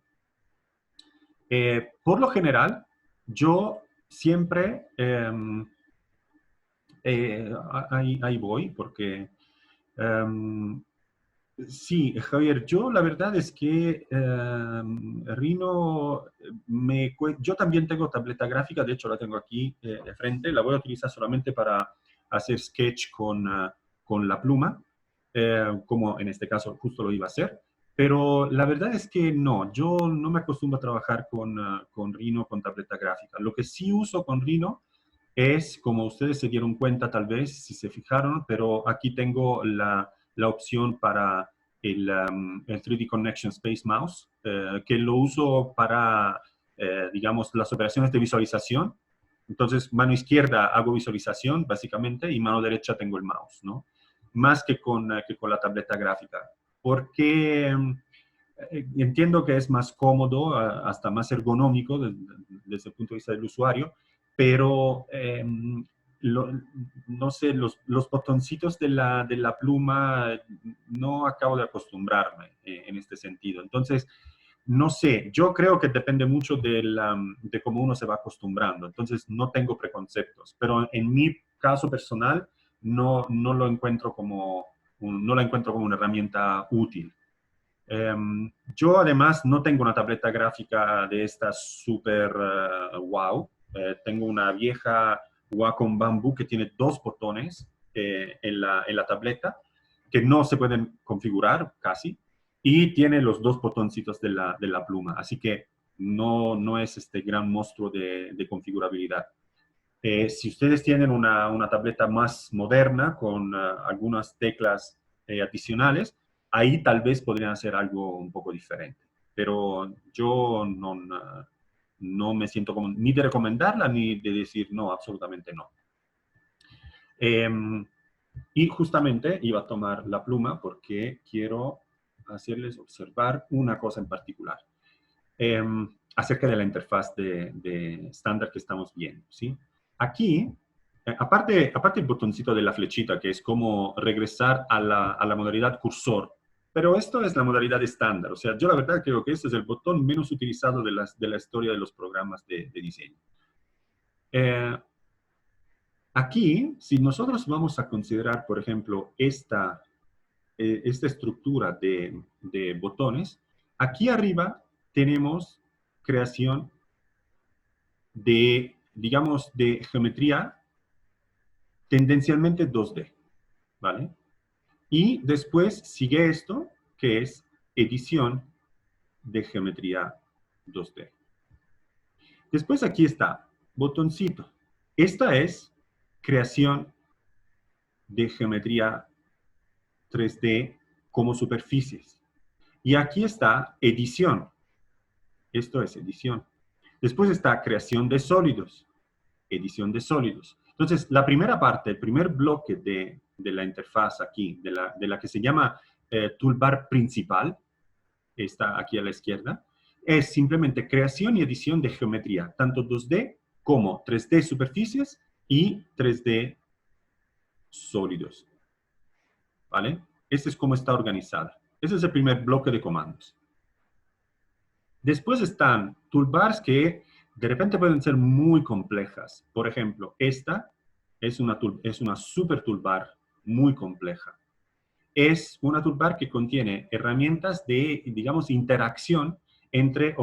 Por lo general, yo siempre ahí voy, porque sí, Javier, yo la verdad es que Rhino, yo también tengo tableta gráfica, de hecho la tengo aquí de frente, la voy a utilizar solamente para hacer sketch con la pluma, como en este caso justo lo iba a hacer, pero la verdad es que no, yo no me acostumbro a trabajar con Rhino, con tableta gráfica. Lo que sí uso con Rhino es, como ustedes se dieron cuenta tal vez, si se fijaron, pero aquí tengo la opción para el 3D Connection Space Mouse, que lo uso para, digamos, las operaciones de visualización. Entonces, mano izquierda hago visualización, básicamente, y mano derecha tengo el mouse, ¿no? Más que con la tableta gráfica. Porque entiendo que es más cómodo, hasta más ergonómico desde el punto de vista del usuario, pero lo, no sé, los botoncitos de la pluma no acabo de acostumbrarme en este sentido. Entonces, no sé, yo creo que depende mucho de cómo uno se va acostumbrando. Entonces, no tengo preconceptos, pero en mi caso personal no lo encuentro como, no la encuentro como una herramienta útil. Yo además no tengo una tableta gráfica de estas super wow. Tengo una vieja Wacom Bamboo que tiene dos botones en la tableta que no se pueden configurar casi y tiene los dos botoncitos de la pluma. Así que no es este gran monstruo de configurabilidad. Si ustedes tienen una tableta más moderna con algunas teclas adicionales, ahí tal vez podrían hacer algo un poco diferente. Pero yo no me siento como ni de recomendarla ni de decir no, absolutamente no. Y justamente iba a tomar la pluma porque quiero hacerles observar una cosa en particular acerca de la interfaz de estándar que estamos viendo, ¿sí? Aquí, aparte el botoncito de la flechita, que es como regresar a la modalidad cursor, pero esto es la modalidad estándar. O sea, yo la verdad creo que este es el botón menos utilizado de la historia de los programas de diseño. Aquí, si nosotros vamos a considerar, por ejemplo, esta estructura de botones, aquí arriba tenemos creación de, digamos, de geometría tendencialmente 2D, ¿vale? Y después sigue esto, que es edición de geometría 2D. Después aquí está, botoncito. Esta es creación de geometría 3D como superficies. Y aquí está edición. Esto es edición. Después está creación de sólidos, edición de sólidos. Entonces, la primera parte, el primer bloque de la interfaz aquí, de la que se llama toolbar principal, está aquí a la izquierda, es simplemente creación y edición de geometría, tanto 2D como 3D superficies y 3D sólidos. ¿Vale? Este es cómo está organizada. Ese es el primer bloque de comandos. Después están toolbars que de repente pueden ser muy complejas. Por ejemplo, esta es una super toolbar muy compleja. Es una toolbar que contiene herramientas de, digamos, interacción entre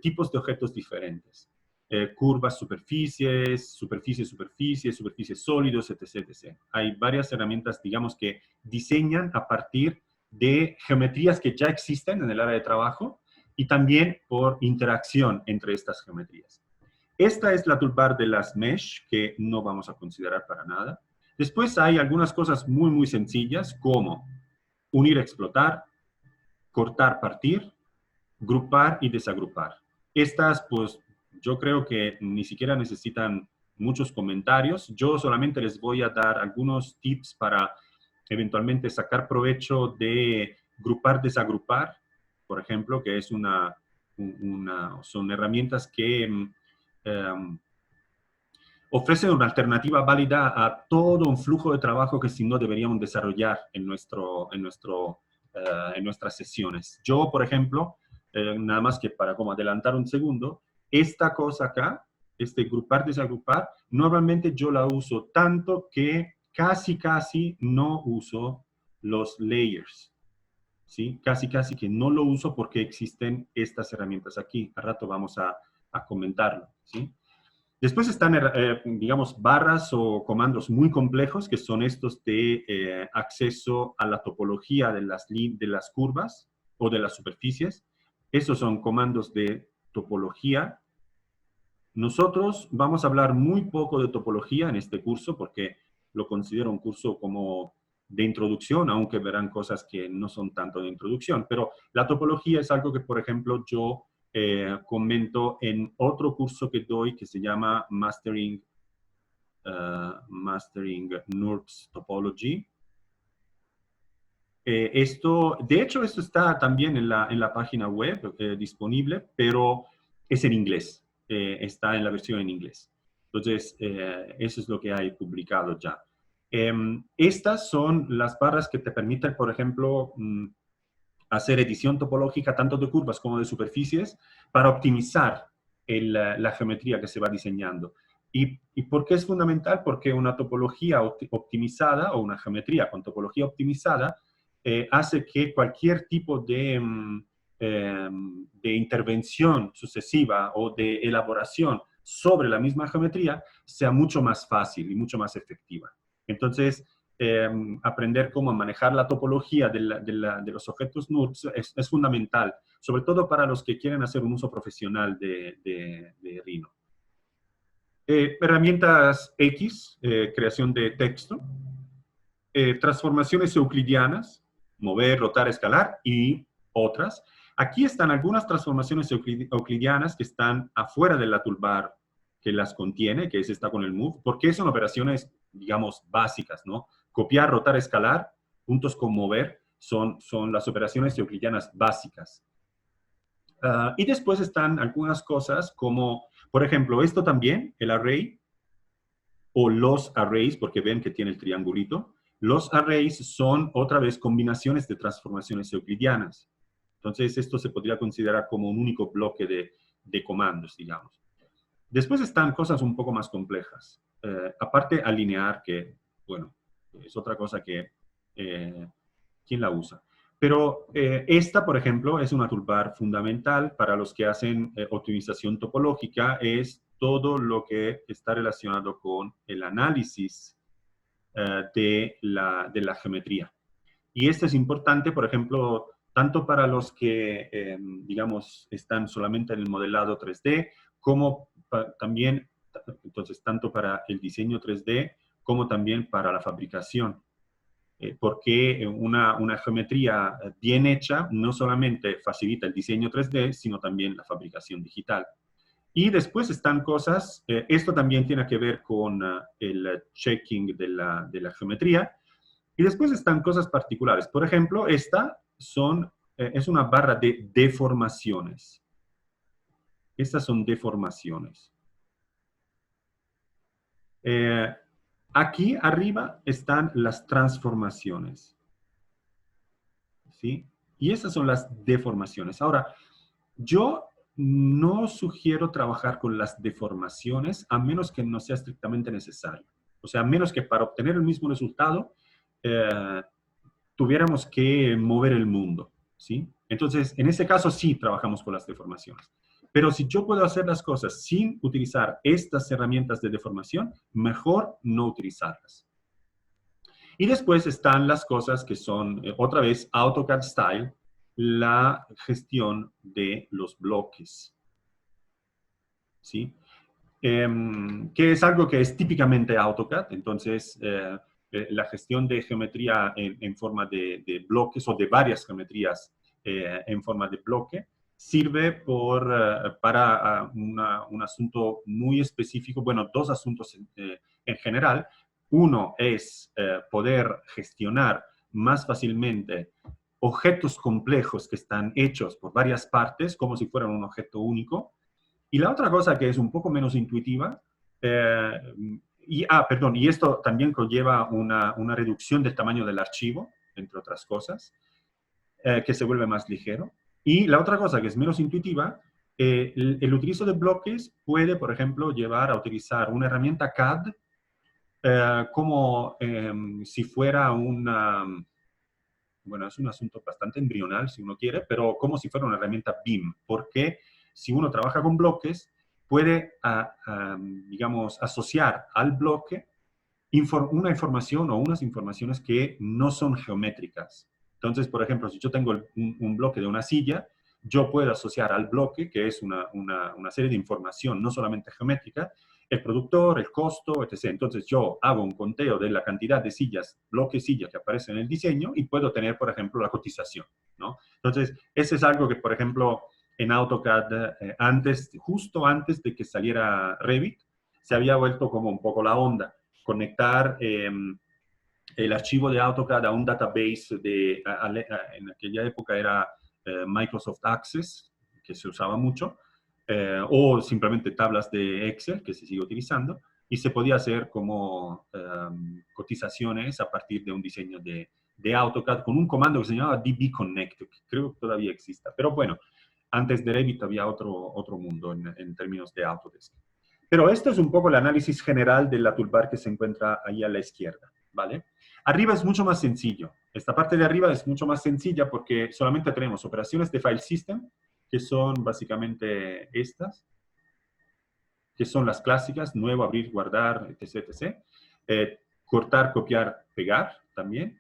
tipos de objetos diferentes. curvas, superficies, superficie, superficie, superficies sólidos, etc, etc. Hay varias herramientas, digamos, que diseñan a partir de geometrías que ya existen en el área de trabajo y también por interacción entre estas geometrías. Esta es la toolbar de las mesh, que no vamos a considerar para nada. Después hay algunas cosas muy, muy sencillas, como unir, explotar, cortar, partir, grupar y desagrupar. Estas, pues, yo creo que ni siquiera necesitan muchos comentarios. Yo solamente les voy a dar algunos tips para eventualmente sacar provecho de grupar, desagrupar, por ejemplo, que es son herramientas que ofrecen una alternativa válida a todo un flujo de trabajo que si no deberíamos desarrollar en nuestras sesiones. Yo, por ejemplo, nada más que para como adelantar un segundo, esta cosa acá, este grupar, desagrupar, normalmente yo la uso tanto que casi no uso los layers, ¿sí? Casi que no lo uso porque existen estas herramientas aquí. A rato vamos a comentarlo, ¿sí? Después están, digamos, barras o comandos muy complejos, que son estos de acceso a la topología de las curvas o de las superficies. Estos son comandos de topología. Nosotros vamos a hablar muy poco de topología en este curso, porque lo considero un curso como de introducción, aunque verán cosas que no son tanto de introducción. Pero la topología es algo que, por ejemplo, yo comento en otro curso que doy que se llama Mastering NURBS Topology. De hecho, esto está también en la página web disponible, pero es en inglés. Está en la versión en inglés. Entonces, eso es lo que hay publicado ya. Estas son las barras que te permiten, por ejemplo, hacer edición topológica tanto de curvas como de superficies para optimizar la geometría que se va diseñando. ¿Y por qué es fundamental? Porque una topología optimizada o una geometría con topología optimizada hace que cualquier tipo de intervención sucesiva o de elaboración sobre la misma geometría sea mucho más fácil y mucho más efectiva. Entonces, aprender cómo manejar la topología de los objetos NURBS es fundamental, sobre todo para los que quieren hacer un uso profesional de Rhino. Herramientas X, creación de texto, transformaciones euclidianas, mover, rotar, escalar y otras. Aquí están algunas transformaciones euclidianas que están afuera de la toolbar que las contiene, que es esta con el move, porque son operaciones, digamos, básicas, ¿no? Copiar, rotar, escalar, juntos con mover, son las operaciones euclidianas básicas. Y después están algunas cosas como, por ejemplo, esto también, el array, o los arrays, porque ven que tiene el triangulito. Los arrays son, otra vez, combinaciones de transformaciones euclidianas. Entonces, esto se podría considerar como un único bloque de comandos, digamos. Después están cosas un poco más complejas. Aparte, alinear, que, bueno, es otra cosa que, ¿quién la usa? Pero esta, por ejemplo, es una toolbar fundamental para los que hacen optimización topológica. Es todo lo que está relacionado con el análisis de la geometría. Y esto es importante, por ejemplo, tanto para los que, digamos, están solamente en el modelado 3D, como también, entonces, tanto para el diseño 3D, como también para la fabricación. Porque una geometría bien hecha no solamente facilita el diseño 3D, sino también la fabricación digital. Y después están cosas, esto también tiene que ver con el checking de la geometría, y después están cosas particulares. Por ejemplo, esta es una barra de deformaciones. Estas son deformaciones. Aquí arriba están las transformaciones, ¿sí? Y estas son las deformaciones. Ahora, yo no sugiero trabajar con las deformaciones a menos que no sea estrictamente necesario. O sea, a menos que para obtener el mismo resultado tuviéramos que mover el mundo, ¿sí? Entonces, en ese caso sí trabajamos con las deformaciones. Pero si yo puedo hacer las cosas sin utilizar estas herramientas de deformación, mejor no utilizarlas. Y después están las cosas que son, otra vez, AutoCAD Style, la gestión de los bloques. ¿Sí? Que es algo que es típicamente AutoCAD. Entonces, la gestión de geometría en forma de bloques o de varias geometrías en forma de bloque sirve para un asunto muy específico, bueno, dos asuntos en general. Uno es poder gestionar más fácilmente objetos complejos que están hechos por varias partes, como si fueran un objeto único. Y la otra cosa que es un poco menos intuitiva, perdón, y esto también conlleva una reducción del tamaño del archivo, entre otras cosas, que se vuelve más ligero. Y la otra cosa que es menos intuitiva, el utilizo de bloques puede, por ejemplo, llevar a utilizar una herramienta CAD como si fuera bueno, es un asunto bastante embrional, si uno quiere, pero como si fuera una herramienta BIM, porque si uno trabaja con bloques, puede, digamos, asociar al bloque una información o unas informaciones que no son geométricas. Entonces, por ejemplo, si yo tengo un bloque de una silla, yo puedo asociar al bloque, que es una serie de información no solamente geométrica, el productor, el costo, etc. Entonces yo hago un conteo de la cantidad de sillas, bloques sillas que aparecen en el diseño y puedo tener, por ejemplo, la cotización, ¿no? Entonces, ese es algo que, por ejemplo, en AutoCAD, justo antes de que saliera Revit, se había vuelto como un poco la onda. Conectar el archivo de AutoCAD a un database en aquella época era Microsoft Access, que se usaba mucho, o simplemente tablas de Excel, que se sigue utilizando, y se podía hacer como cotizaciones a partir de un diseño de AutoCAD con un comando que se llamaba dbconnect, que creo que todavía exista. Pero bueno, antes de Revit había otro mundo en términos de Autodesk. Pero esto es un poco el análisis general de la toolbar que se encuentra ahí a la izquierda, ¿vale? Arriba es mucho más sencillo. Esta parte de arriba es mucho más sencilla porque solamente tenemos operaciones de file system, que son básicamente estas, que son las clásicas, nuevo, abrir, guardar, etc. etc. Cortar, copiar, pegar también.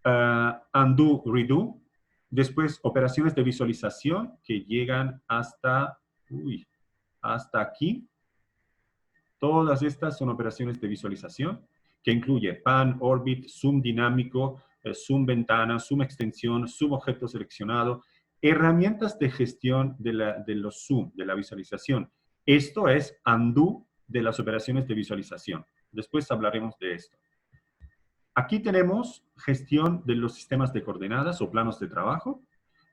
Undo, redo. Después, operaciones de visualización que llegan hasta aquí. Todas estas son operaciones de visualización que incluye pan, orbit, zoom dinámico, zoom ventana, zoom extensión, zoom objeto seleccionado, herramientas de gestión de los zoom, de la visualización. Esto es undo de las operaciones de visualización. Después hablaremos de esto. Aquí tenemos gestión de los sistemas de coordenadas o planos de trabajo.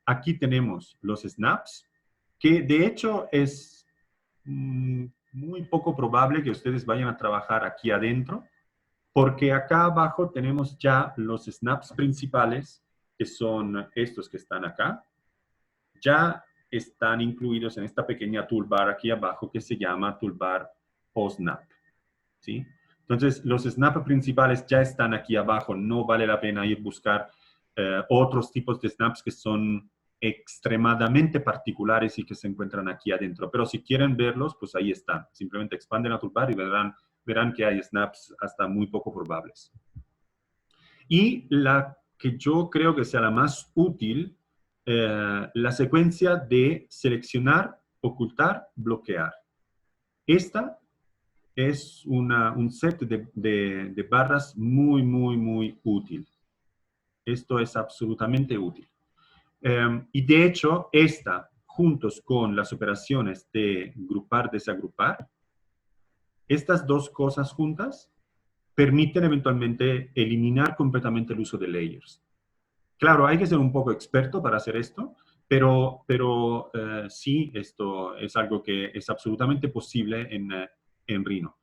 Aquí tenemos los snaps, que de hecho es muy poco probable que ustedes vayan a trabajar aquí adentro, porque acá abajo tenemos ya los snaps principales, que son estos que están acá. Ya están incluidos en esta pequeña toolbar aquí abajo que se llama toolbar OSnap, ¿sí? Entonces, los snaps principales ya están aquí abajo. No vale la pena ir a buscar otros tipos de snaps que son extremadamente particulares y que se encuentran aquí adentro. Pero si quieren verlos, pues ahí están. Simplemente expanden la toolbar y verán que hay snaps hasta muy poco probables. Y la que yo creo que sea la más útil, la secuencia de seleccionar, ocultar, bloquear. Esta es un set de barras muy, muy, muy útil. Esto es absolutamente útil. Y de hecho, esta, juntos con las operaciones de grupar, desagrupar, estas dos cosas juntas permiten eventualmente eliminar completamente el uso de layers. Claro, hay que ser un poco experto para hacer esto, pero sí, esto es algo que es absolutamente posible en Rhino.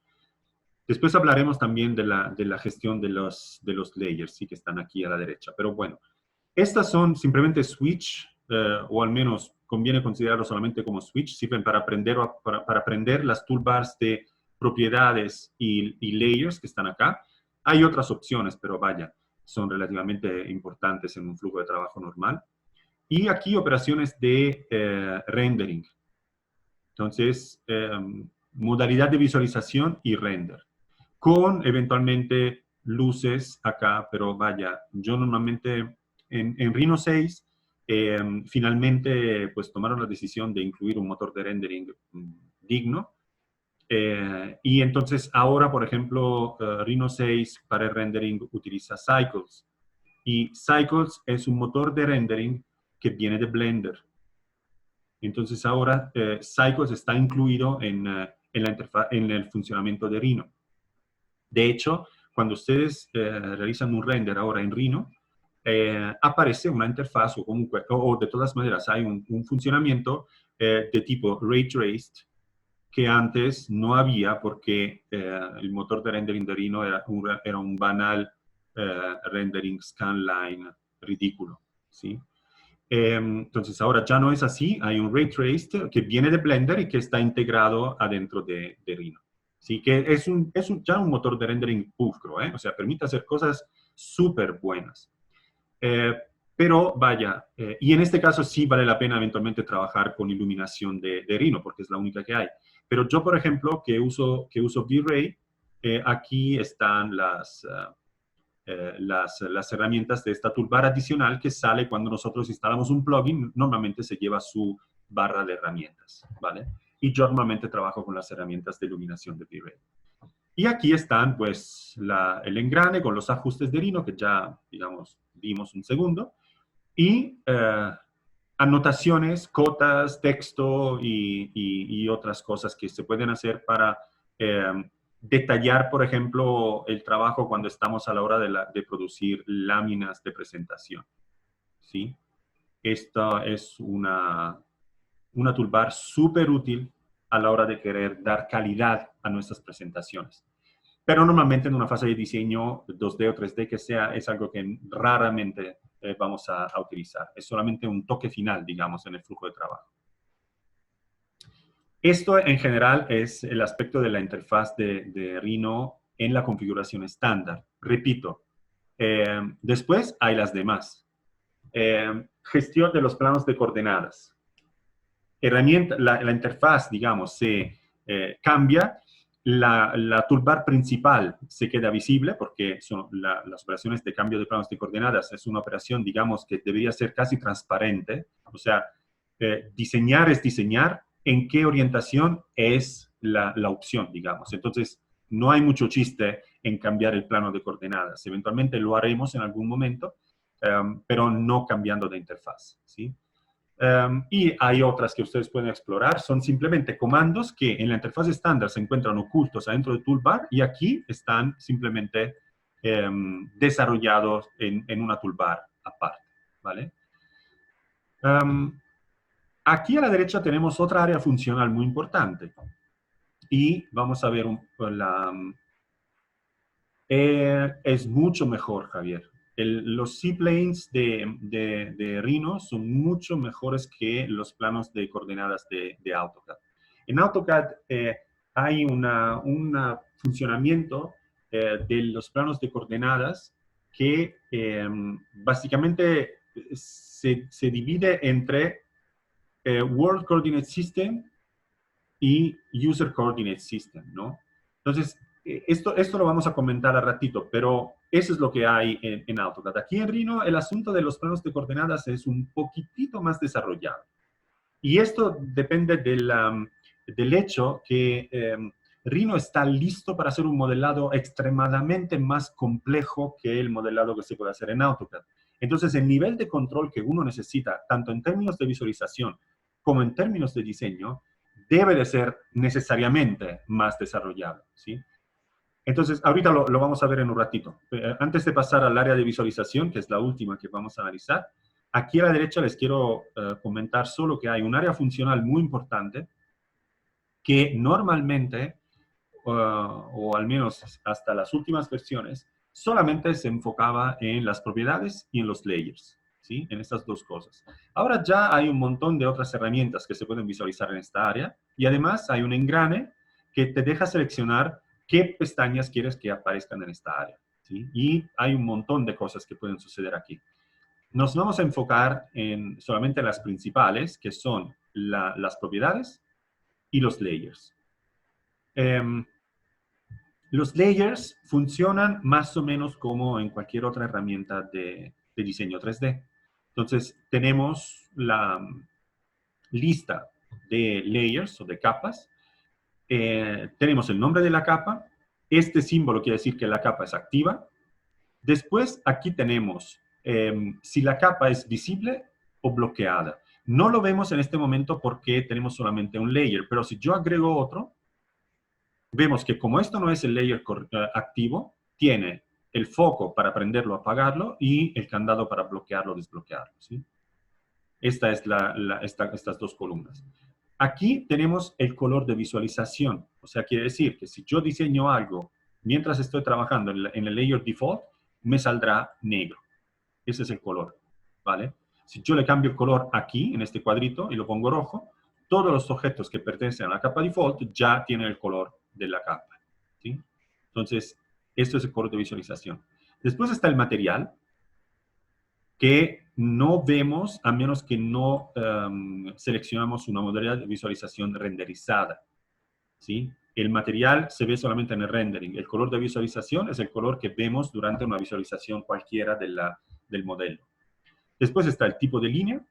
Después hablaremos también de la gestión de los layers, sí, que están aquí a la derecha. Pero bueno, estas son simplemente switch, o al menos conviene considerarlo solamente como switch, sirven para aprender las toolbars de propiedades y layers que están acá. Hay otras opciones, pero vaya, son relativamente importantes en un flujo de trabajo normal. Y aquí operaciones de rendering. Entonces, modalidad de visualización y render, con eventualmente luces acá, pero vaya, yo normalmente en Rhino 6 finalmente pues tomaron la decisión de incluir un motor de rendering digno. Y entonces ahora, por ejemplo, Rhino 6 para el rendering utiliza Cycles. Y Cycles es un motor de rendering que viene de Blender. Entonces ahora Cycles está incluido en la interfaz, en el funcionamiento de Rhino. De hecho, cuando ustedes realizan un render ahora en Rhino, aparece una interfaz o, comunque, o de todas maneras hay un funcionamiento de tipo Ray Traced que antes no había porque el motor de rendering de Rhino era un banal rendering scanline ridículo, ¿sí? Entonces ahora ya no es así, hay un Ray Traced que viene de Blender y que está integrado adentro de Rhino. Sí, que ya un motor de rendering pulcro, ¿eh? O sea, permite hacer cosas súper buenas. Eh, pero vaya, y en este caso sí vale la pena eventualmente trabajar con iluminación de Rhino, porque es la única que hay. Pero yo, por ejemplo, que uso V-Ray, aquí están las herramientas de esta toolbar adicional que sale cuando nosotros instalamos un plugin, normalmente se lleva su barra de herramientas, ¿vale? Y yo normalmente trabajo con las herramientas de iluminación de V-Ray. Y aquí están, pues, el engrane con los ajustes de Rhino, que ya, digamos, vimos un segundo, y anotaciones, cotas, texto y otras cosas que se pueden hacer para detallar, por ejemplo, el trabajo cuando estamos a la hora de producir láminas de presentación, ¿sí? Esta es una toolbar súper útil a la hora de querer dar calidad a nuestras presentaciones. Pero normalmente en una fase de diseño 2D o 3D que sea, es algo que raramente vamos a utilizar. Es solamente un toque final, digamos, en el flujo de trabajo. Esto en general es el aspecto de la interfaz de Rhino en la configuración estándar. Repito, después hay las demás. Gestión de los planos de coordenadas. La interfaz, digamos, se cambia. La toolbar principal se queda visible porque son las operaciones de cambio de planos de coordenadas es una operación, digamos, que debería ser casi transparente. O sea, diseñar es diseñar en qué orientación es la opción, digamos. Entonces, no hay mucho chiste en cambiar el plano de coordenadas. Eventualmente lo haremos en algún momento, pero no cambiando de interfaz, ¿sí? Y hay otras que ustedes pueden explorar, son simplemente comandos que en la interfaz estándar se encuentran ocultos adentro de toolbar y aquí están simplemente desarrollados en una toolbar aparte, ¿vale? Aquí a la derecha tenemos otra área funcional muy importante y vamos a ver es mucho mejor, Javier. Los C-planes de Rhino son mucho mejores que los planos de coordenadas de AutoCAD. En AutoCAD hay un funcionamiento de los planos de coordenadas que básicamente se divide entre World Coordinate System y User Coordinate System, ¿no? Entonces, esto lo vamos a comentar a ratito, pero eso es lo que hay en AutoCAD. Aquí en Rhino, el asunto de los planos de coordenadas es un poquitito más desarrollado. Y esto depende del hecho que Rhino está listo para hacer un modelado extremadamente más complejo que el modelado que se puede hacer en AutoCAD. Entonces, el nivel de control que uno necesita, tanto en términos de visualización como en términos de diseño, debe de ser necesariamente más desarrollado, ¿sí? Entonces, ahorita lo vamos a ver en un ratito. Antes de pasar al área de visualización, que es la última que vamos a analizar, aquí a la derecha les quiero comentar solo que hay un área funcional muy importante que normalmente, o al menos hasta las últimas versiones, solamente se enfocaba en las propiedades y en los layers, ¿sí? En estas dos cosas. Ahora ya hay un montón de otras herramientas que se pueden visualizar en esta área y además hay un engrane que te deja seleccionar qué pestañas quieres que aparezcan en esta área, ¿sí? Y hay un montón de cosas que pueden suceder aquí. Nos vamos a enfocar solamente en las principales, que son las propiedades, y los layers. Em, los layers funcionan más o menos como en cualquier otra herramienta de diseño 3D. Entonces, tenemos la lista de layers o de capas. Tenemos el nombre de la capa. Este símbolo quiere decir que la capa es activa. Después, aquí tenemos si la capa es visible o bloqueada. No lo vemos en este momento porque tenemos solamente un layer, pero si yo agrego otro, vemos que como esto no es el layer activo, tiene el foco para prenderlo o apagarlo y el candado para bloquearlo o desbloquearlo, ¿sí? Esta es estas dos columnas. Aquí tenemos el color de visualización. O sea, quiere decir que si yo diseño algo mientras estoy trabajando en el layer default, me saldrá negro. Ese es el color, ¿vale? Si yo le cambio el color aquí, en este cuadrito, y lo pongo rojo, todos los objetos que pertenecen a la capa default ya tienen el color de la capa, ¿sí? Entonces, esto es el color de visualización. Después está el material, que no vemos a menos que no seleccionamos una modalidad de visualización renderizada, ¿sí? El material se ve solamente en el rendering. El color de visualización es el color que vemos durante una visualización cualquiera del modelo. Después está el tipo de línea,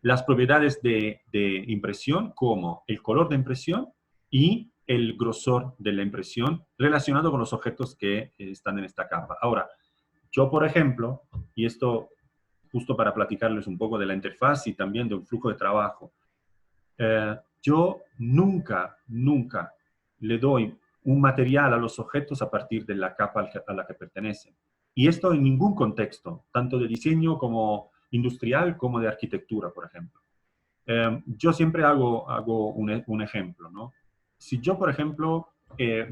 las propiedades de impresión, como el color de impresión y el grosor de la impresión relacionado con los objetos que están en esta capa. Ahora, yo, por ejemplo, y esto justo para platicarles un poco de la interfaz y también de un flujo de trabajo, yo nunca le doy un material a los objetos a partir de la capa a la que pertenecen. Y esto en ningún contexto, tanto de diseño como industrial como de arquitectura, por ejemplo. Yo siempre hago un ejemplo, ¿no? Si yo, por ejemplo,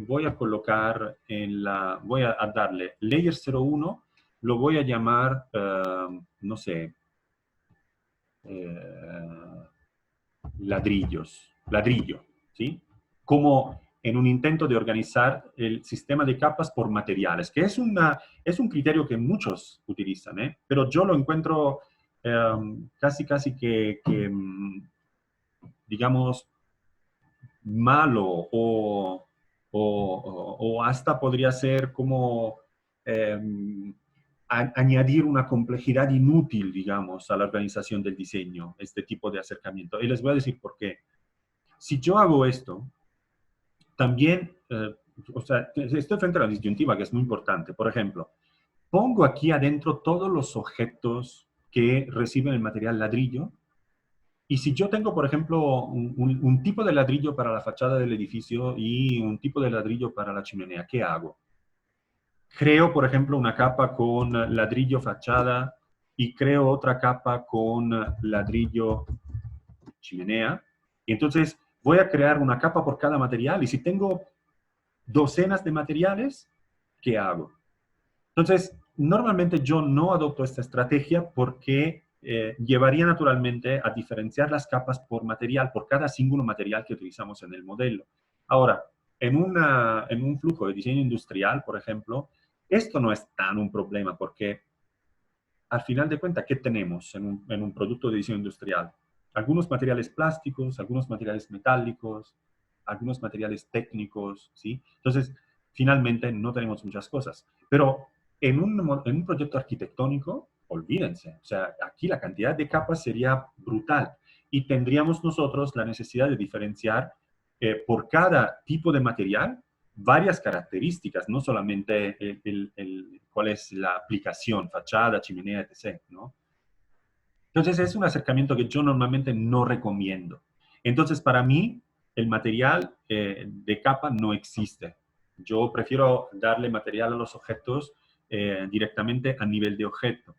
voy a colocar voy a darle layer 01, lo voy a llamar, no sé, ladrillo, ¿sí? Como en un intento de organizar el sistema de capas por materiales, que es un criterio que muchos utilizan, ¿eh? Pero yo lo encuentro casi digamos, malo o hasta podría ser como eh, añadir una complejidad inútil, digamos, a la organización del diseño, este tipo de acercamiento. Y les voy a decir por qué. Si yo hago esto, también, o sea, estoy frente a la disyuntiva, que es muy importante. Por ejemplo, pongo aquí adentro todos los objetos que reciben el material ladrillo. Y si yo tengo, por ejemplo, un tipo de ladrillo para la fachada del edificio y un tipo de ladrillo para la chimenea, ¿qué hago? Creo, por ejemplo, una capa con ladrillo fachada y creo otra capa con ladrillo chimenea. Y entonces voy a crear una capa por cada material. Y si tengo docenas de materiales, ¿qué hago? Entonces, normalmente yo no adopto esta estrategia porque llevaría naturalmente a diferenciar las capas por material, por cada símbolo material que utilizamos en el modelo. Ahora, en un flujo de diseño industrial, por ejemplo, esto no es tan un problema porque al final de cuentas, ¿qué tenemos en un producto de diseño industrial? Algunos materiales plásticos, algunos materiales metálicos, algunos materiales técnicos, ¿sí? Entonces, finalmente no tenemos muchas cosas. Pero en un proyecto arquitectónico, olvídense, o sea, aquí la cantidad de capas sería brutal y tendríamos nosotros la necesidad de diferenciar por cada tipo de material varias características, no solamente cuál es la aplicación, fachada, chimenea, etc., ¿no? Entonces es un acercamiento que yo normalmente no recomiendo. Entonces para mí el material de capa no existe. Yo prefiero darle material a los objetos directamente a nivel de objeto.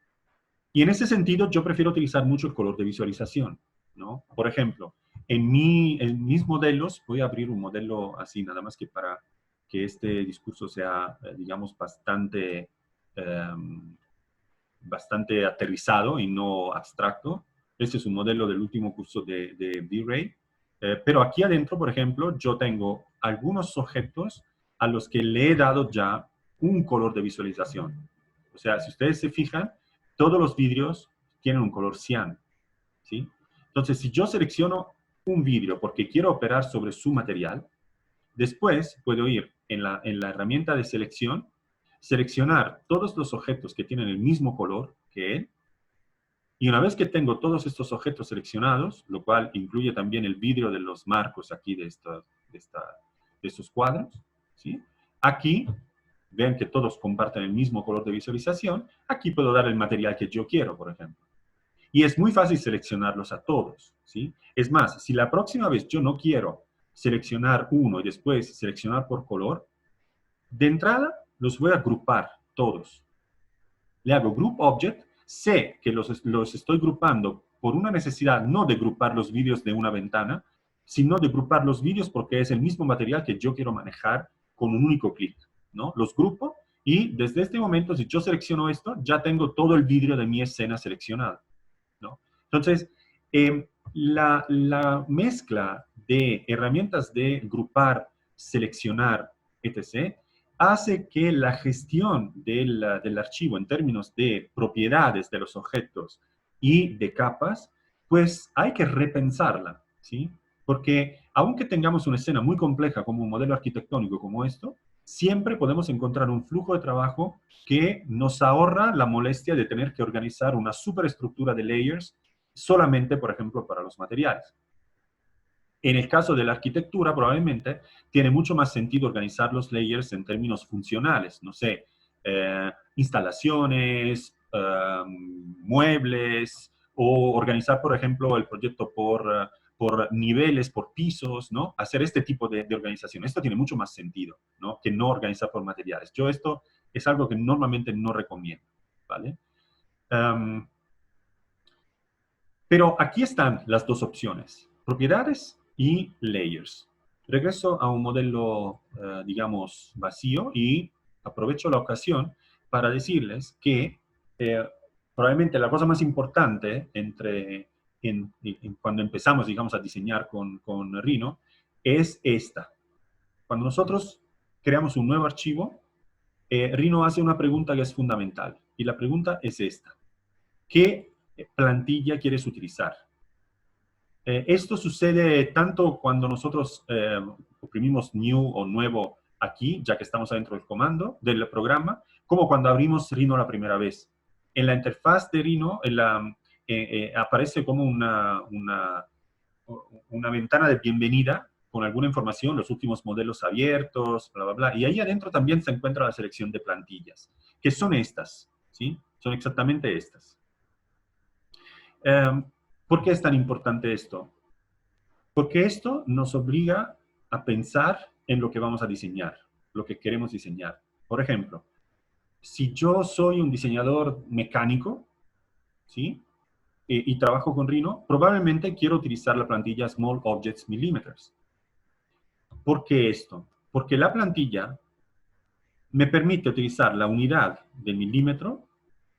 Y en ese sentido yo prefiero utilizar mucho el color de visualización, ¿no? Por ejemplo, en mis modelos, voy a abrir un modelo así, nada más que para que este discurso sea, digamos, bastante aterrizado y no abstracto. Este es un modelo del último curso de V-Ray. Pero aquí adentro, por ejemplo, yo tengo algunos objetos a los que le he dado ya un color de visualización. O sea, si ustedes se fijan, todos los vidrios tienen un color cian, ¿sí? Entonces, si yo selecciono un vidrio porque quiero operar sobre su material, después puedo ir en la herramienta de selección, seleccionar todos los objetos que tienen el mismo color que él, y una vez que tengo todos estos objetos seleccionados, lo cual incluye también el vidrio de los marcos aquí de estos cuadros, ¿sí? Aquí, ven que todos comparten el mismo color de visualización, aquí puedo dar el material que yo quiero, por ejemplo. Y es muy fácil seleccionarlos a todos, ¿sí? Es más, si la próxima vez yo no quiero seleccionar uno y después seleccionar por color, de entrada los voy a agrupar todos. Le hago Group Object, sé que los estoy grupando por una necesidad no de grupar los vídeos de una ventana, sino de grupar los vídeos porque es el mismo material que yo quiero manejar con un único clic, ¿no? Los grupo y desde este momento, si yo selecciono esto, ya tengo todo el vídeo de mi escena seleccionado, ¿no? Entonces, la mezcla de herramientas de grupar, seleccionar, etc., hace que la gestión del archivo en términos de propiedades de los objetos y de capas, pues hay que repensarla, ¿sí? Porque aunque tengamos una escena muy compleja como un modelo arquitectónico como esto, siempre podemos encontrar un flujo de trabajo que nos ahorra la molestia de tener que organizar una superestructura de layers solamente, por ejemplo, para los materiales. En el caso de la arquitectura, probablemente, tiene mucho más sentido organizar los layers en términos funcionales, no sé, instalaciones, muebles, o organizar, por ejemplo, el proyecto por niveles, por pisos, ¿no? Hacer este tipo de organización. Esto tiene mucho más sentido, ¿no? Que no organizar por materiales. Yo esto es algo que normalmente no recomiendo, ¿vale? Pero aquí están las dos opciones, propiedades y layers. Regreso a un modelo, digamos, vacío y aprovecho la ocasión para decirles que probablemente la cosa más importante cuando empezamos, digamos, a diseñar con Rhino es esta. Cuando nosotros creamos un nuevo archivo, Rhino hace una pregunta que es fundamental. Y la pregunta es esta. ¿Qué plantilla quieres utilizar? Esto sucede tanto cuando nosotros oprimimos New o Nuevo aquí, ya que estamos adentro del comando, del programa, como cuando abrimos Rhino la primera vez. En la interfaz de Rhino aparece como una ventana de bienvenida con alguna información, los últimos modelos abiertos, bla, bla, bla. Y ahí adentro también se encuentra la selección de plantillas, que son estas, ¿sí? Son exactamente estas. ¿Por qué es tan importante esto? Porque esto nos obliga a pensar en lo que vamos a diseñar, lo que queremos diseñar. Por ejemplo, si yo soy un diseñador mecánico, ¿sí? Y trabajo con Rhino, probablemente quiero utilizar la plantilla Small Objects Millimeters. ¿Por qué esto? Porque la plantilla me permite utilizar la unidad de milímetro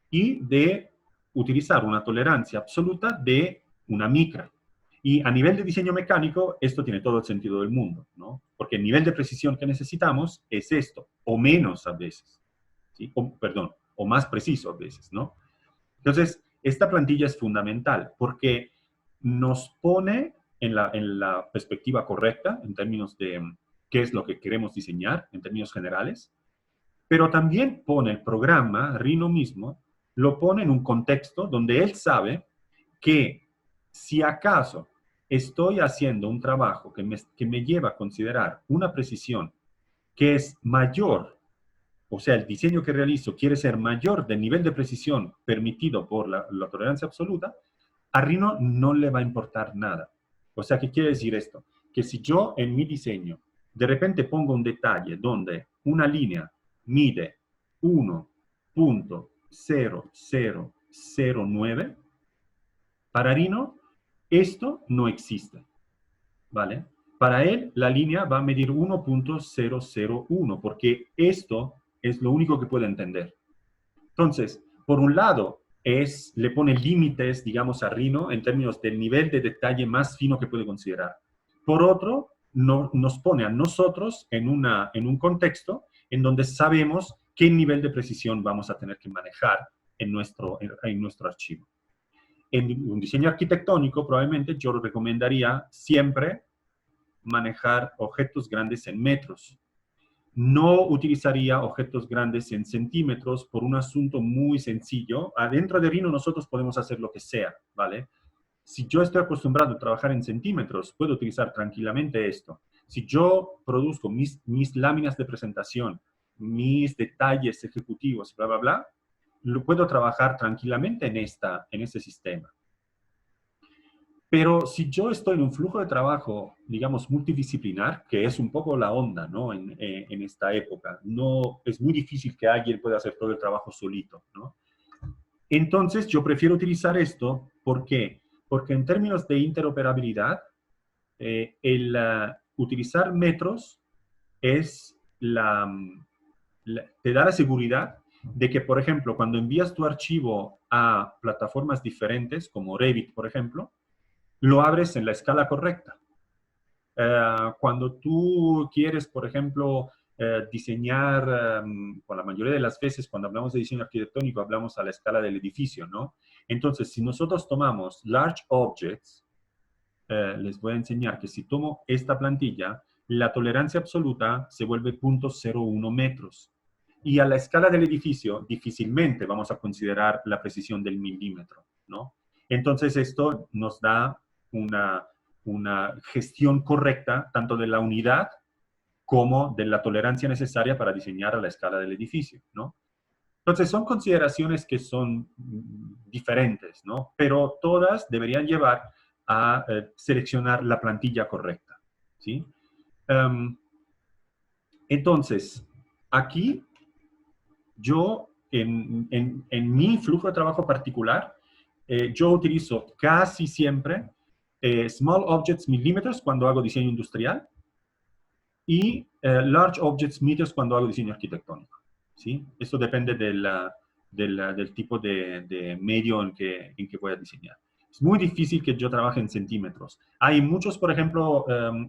y de utilizar una tolerancia absoluta de una micra. Y a nivel de diseño mecánico, esto tiene todo el sentido del mundo, ¿no? Porque el nivel de precisión que necesitamos es esto, o menos a veces, ¿sí? Perdón, o más preciso a veces, ¿no? Entonces, esta plantilla es fundamental porque nos pone en la perspectiva correcta en términos de qué es lo que queremos diseñar, en términos generales, pero también pone el programa, Rhino mismo, lo pone en un contexto donde él sabe que si acaso estoy haciendo un trabajo que me lleva a considerar una precisión que es mayor, o sea, el diseño que realizo quiere ser mayor del nivel de precisión permitido por la tolerancia absoluta, a Rhino no le va a importar nada. O sea, ¿qué quiere decir esto? Que si yo en mi diseño de repente pongo un detalle donde una línea mide 1.0009, para Rhino esto no existe, ¿vale? Para él la línea va a medir 1.001 porque esto es lo único que puede entender. Entonces, por un lado, le pone límites, digamos, a Rhino en términos del nivel de detalle más fino que puede considerar. Por otro, nos pone a nosotros en un contexto en donde sabemos qué nivel de precisión vamos a tener que manejar en nuestro archivo. En un diseño arquitectónico, probablemente yo recomendaría siempre manejar objetos grandes en metros. No utilizaría objetos grandes en centímetros por un asunto muy sencillo. Adentro de Rhino nosotros podemos hacer lo que sea, ¿vale? Si yo estoy acostumbrado a trabajar en centímetros, puedo utilizar tranquilamente esto. Si yo produzco mis láminas de presentación, mis detalles ejecutivos, bla, bla, bla, lo puedo trabajar tranquilamente en este sistema. Pero si yo estoy en un flujo de trabajo, digamos, multidisciplinar, que es un poco la onda, ¿no? En esta época, no, es muy difícil que alguien pueda hacer todo el trabajo solito, ¿no? Entonces, yo prefiero utilizar esto. ¿Por qué? Porque en términos de interoperabilidad, utilizar metros es te da la seguridad de que, por ejemplo, cuando envías tu archivo a plataformas diferentes, como Revit, por ejemplo, lo abres en la escala correcta. Cuando tú quieres, por ejemplo, diseñar, por la mayoría de las veces cuando hablamos de diseño arquitectónico, hablamos a la escala del edificio, ¿no? Entonces, si nosotros tomamos large objects, les voy a enseñar que si tomo esta plantilla, la tolerancia absoluta se vuelve 0.01 metros. Y a la escala del edificio, difícilmente vamos a considerar la precisión del milímetro, ¿no? Entonces, esto nos da una gestión correcta tanto de la unidad como de la tolerancia necesaria para diseñar a la escala del edificio, ¿no? Entonces, son consideraciones que son diferentes, ¿no? Pero todas deberían llevar a seleccionar la plantilla correcta, ¿sí? Entonces, aquí yo, en mi flujo de trabajo particular, yo utilizo casi siempre small objects milímetros cuando hago diseño industrial y large objects meters cuando hago diseño arquitectónico, ¿sí? Esto depende del tipo de medio en que voy a diseñar. Es muy difícil que yo trabaje en centímetros. Hay muchos, por ejemplo,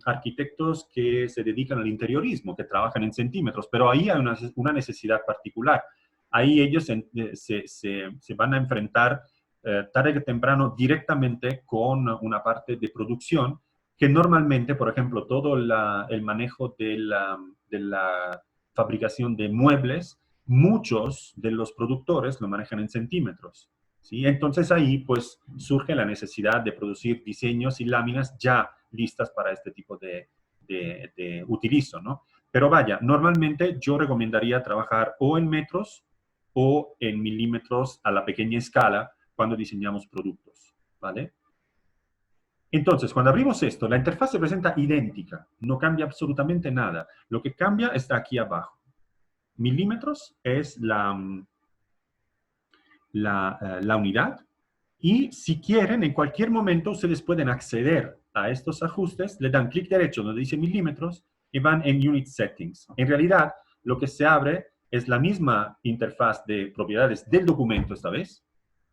arquitectos que se dedican al interiorismo, que trabajan en centímetros, pero ahí hay una necesidad particular. Ahí ellos se van a enfrentar tarde que temprano directamente con una parte de producción que normalmente, por ejemplo, todo el manejo de la fabricación de muebles, muchos de los productores lo manejan en centímetros, ¿sí? Entonces ahí pues surge la necesidad de producir diseños y láminas ya listas para este tipo de utilizo, ¿no? Pero vaya, normalmente yo recomendaría trabajar o en metros o en milímetros a la pequeña escala cuando diseñamos productos, ¿vale? Entonces, cuando abrimos esto, la interfaz se presenta idéntica, no cambia absolutamente nada. Lo que cambia está aquí abajo. Milímetros es la unidad, y si quieren, en cualquier momento ustedes pueden acceder a estos ajustes, le dan clic derecho donde dice milímetros y van en Unit Settings. En realidad, lo que se abre es la misma interfaz de propiedades del documento esta vez.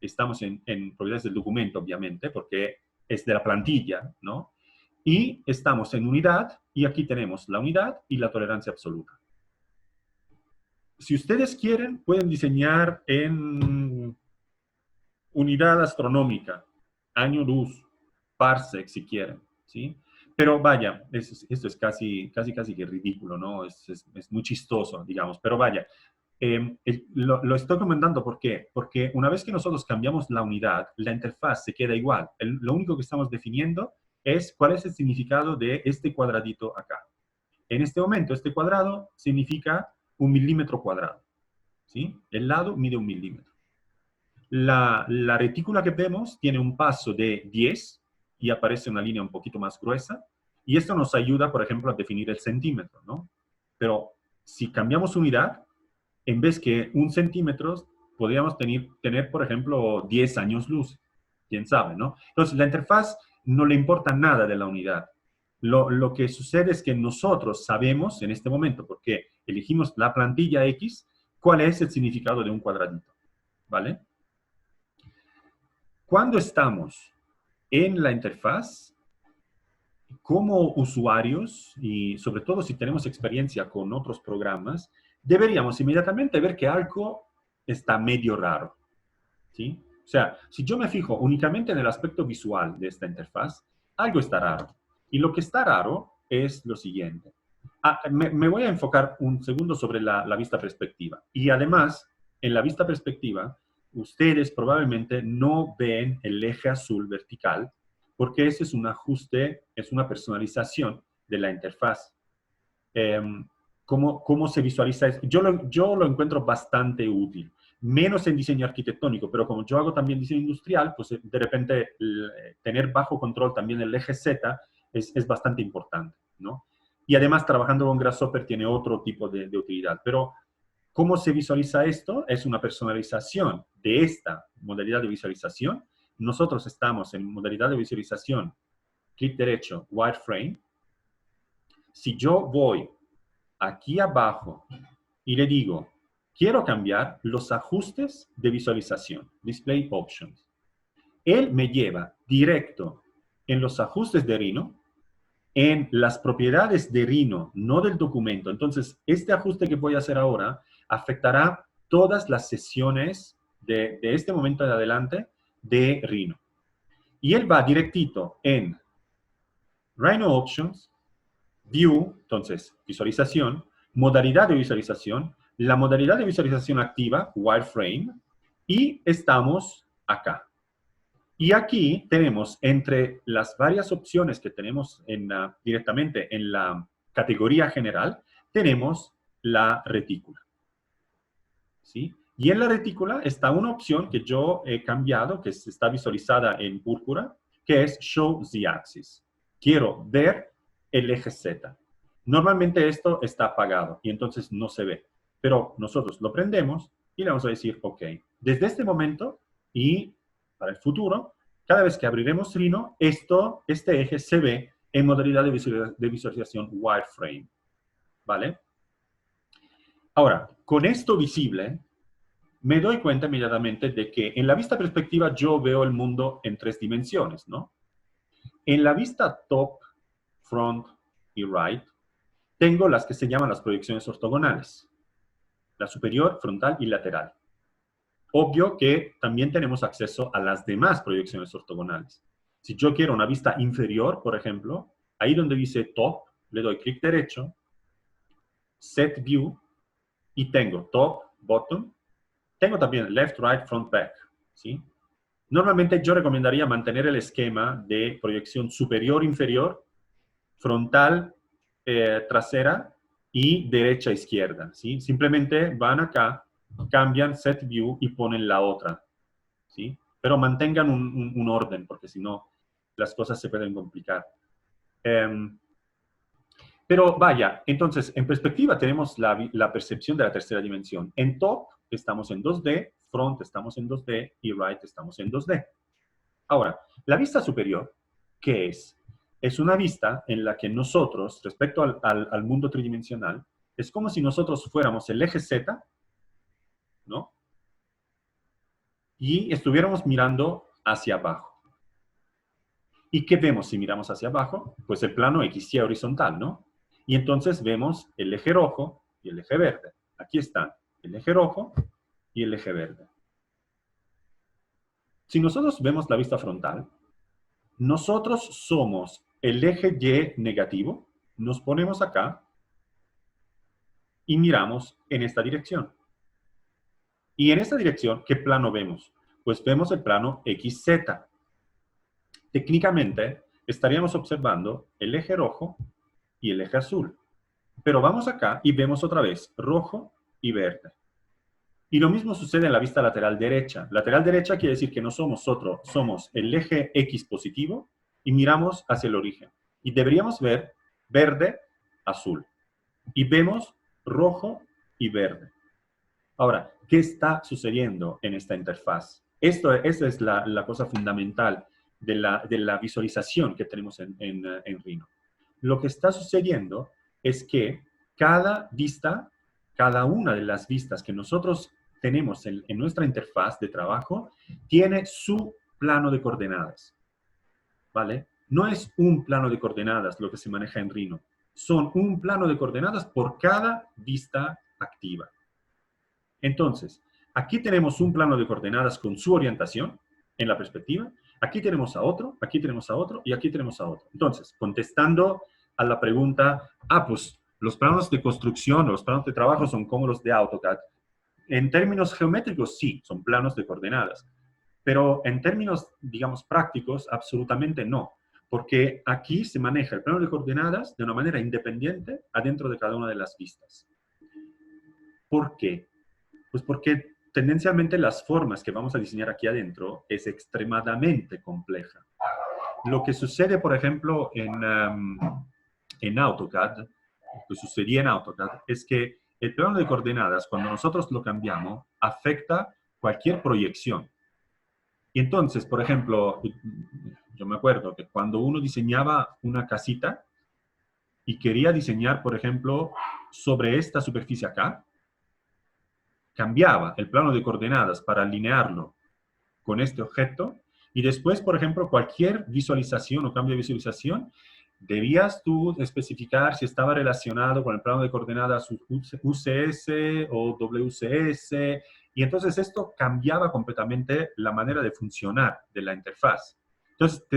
Estamos en propiedades del documento, obviamente, porque es de la plantilla, ¿no? Y estamos en unidad, y aquí tenemos la unidad y la tolerancia absoluta. Si ustedes quieren, pueden diseñar en unidad astronómica, año luz, parsec si quieren, ¿sí? Pero vaya, esto es casi que ridículo, ¿no? Es muy chistoso, digamos, pero vaya. Lo estoy comentando, ¿por qué? Porque una vez que nosotros cambiamos la unidad, la interfaz se queda igual. Lo único que estamos definiendo es cuál es el significado de este cuadradito acá. En este momento, este cuadrado significa 1 milímetro cuadrado, ¿sí? El lado mide 1 milímetro. La retícula que vemos tiene un paso de 10 y aparece una línea un poquito más gruesa. Y esto nos ayuda, por ejemplo, a definir el centímetro, ¿no? Pero si cambiamos unidad, en vez que 1 centímetro, podríamos tener, por ejemplo, 10 años luz. Quién sabe, ¿no? Entonces, la interfaz no le importa nada de la unidad. Lo que sucede es que nosotros sabemos en este momento, porque elegimos la plantilla X, cuál es el significado de un cuadradito, ¿vale? Cuando estamos en la interfaz, como usuarios, y sobre todo si tenemos experiencia con otros programas, deberíamos inmediatamente ver que algo está medio raro, ¿sí? O sea, si yo me fijo únicamente en el aspecto visual de esta interfaz, algo está raro. Y lo que está raro es lo siguiente. Me voy a enfocar un segundo sobre la vista perspectiva. Y además, en la vista perspectiva, ustedes probablemente no ven el eje azul vertical, porque ese es un ajuste, es una personalización de la interfaz. Eh, ¿Cómo se visualiza eso? Yo lo encuentro bastante útil, menos en diseño arquitectónico, pero como yo hago también diseño industrial, pues de repente tener bajo control también el eje Z es bastante importante, ¿no? Y además trabajando con Grasshopper tiene otro tipo de utilidad. Pero ¿cómo se visualiza esto? Es una personalización de esta modalidad de visualización. Nosotros estamos en modalidad de visualización, clic derecho, wireframe. Si yo voy aquí abajo y le digo, quiero cambiar los ajustes de visualización, Display Options. Él me lleva directo en los ajustes de Rhino, en las propiedades de Rhino, no del documento. Entonces, este ajuste que voy a hacer ahora afectará todas las sesiones de este momento en adelante de Rhino. Y él va directito en Rhino Options, View, entonces, visualización, modalidad de visualización, la modalidad de visualización activa, wireframe, y estamos acá. Y aquí tenemos, entre las varias opciones que tenemos directamente en la categoría general, tenemos la retícula. ¿Sí? Y en la retícula está una opción que yo he cambiado, que está visualizada en púrpura, que es Show the Axis. Quiero ver el eje Z. Normalmente esto está apagado y entonces no se ve. Pero nosotros lo prendemos y le vamos a decir, OK. Desde este momento y para el futuro, cada vez que abriremos Rhino, este eje se ve en modalidad de visualización wireframe. ¿Vale? Ahora, con esto visible, me doy cuenta inmediatamente de que en la vista perspectiva yo veo el mundo en 3 dimensiones, ¿no? En la vista top, front y right, tengo las que se llaman las proyecciones ortogonales. La superior, frontal y lateral. Obvio que también tenemos acceso a las demás proyecciones ortogonales. Si yo quiero una vista inferior, por ejemplo, ahí donde dice top, le doy clic derecho, set view, y tengo top, bottom. Tengo también left, right, front, back, ¿sí? Normalmente yo recomendaría mantener el esquema de proyección superior, inferior, frontal, trasera y derecha, izquierda, ¿sí? Simplemente van acá, cambian set view y ponen la otra, ¿sí? Pero mantengan un orden, porque si no, las cosas se pueden complicar. Pero vaya, entonces, en perspectiva tenemos la percepción de la tercera dimensión. En top estamos en 2D, front estamos en 2D y right estamos en 2D. Ahora, la vista superior, ¿qué es? Es una vista en la que nosotros, respecto al mundo tridimensional, es como si nosotros fuéramos el eje Z, ¿no? Y estuviéramos mirando hacia abajo. ¿Y qué vemos si miramos hacia abajo? Pues el plano XY horizontal, ¿no? Y entonces vemos el eje rojo y el eje verde. Aquí están el eje rojo y el eje verde. Si nosotros vemos la vista frontal, nosotros somos el eje Y negativo, nos ponemos acá y miramos en esta dirección. Y en esta dirección, ¿qué plano vemos? Pues vemos el plano XZ. Técnicamente, estaríamos observando el eje rojo y el eje azul. Pero vamos acá y vemos otra vez rojo y verde. Y lo mismo sucede en la vista lateral derecha. Lateral derecha quiere decir que no somos nosotros, somos el eje X positivo y miramos hacia el origen. Y deberíamos ver verde, azul. Y vemos rojo y verde. Ahora, ¿qué está sucediendo en esta interfaz? Esa es la cosa fundamental de la visualización que tenemos en Rhino. Lo que está sucediendo es que cada vista, cada una de las vistas que nosotros tenemos en nuestra interfaz de trabajo, tiene su plano de coordenadas, ¿vale? No es un plano de coordenadas lo que se maneja en Rhino. Son un plano de coordenadas por cada vista activa. Entonces, Aquí tenemos un plano de coordenadas con su orientación en la perspectiva. Aquí tenemos a otro, aquí tenemos a otro y aquí tenemos a otro. Entonces, contestando a la pregunta, pues los planos de construcción, los planos de trabajo son como los de AutoCAD. En términos geométricos, sí, son planos de coordenadas. Pero en términos, digamos, prácticos, absolutamente no. Porque aquí se maneja el plano de coordenadas de una manera independiente adentro de cada una de las vistas. ¿Por qué? Pues porque tendencialmente las formas que vamos a diseñar aquí adentro es extremadamente compleja. Lo que sucede, por ejemplo, en AutoCAD, lo que sucedía en AutoCAD, es que el plano de coordenadas, cuando nosotros lo cambiamos, afecta cualquier proyección. Y entonces, por ejemplo, yo me acuerdo que cuando uno diseñaba una casita y quería diseñar, por ejemplo, sobre esta superficie acá, cambiaba el plano de coordenadas para alinearlo con este objeto y después, por ejemplo, cualquier visualización o cambio de visualización, debías tú especificar si estaba relacionado con el plano de coordenadas UCS o WCS, y entonces esto cambiaba completamente la manera de funcionar de la interfaz. Entonces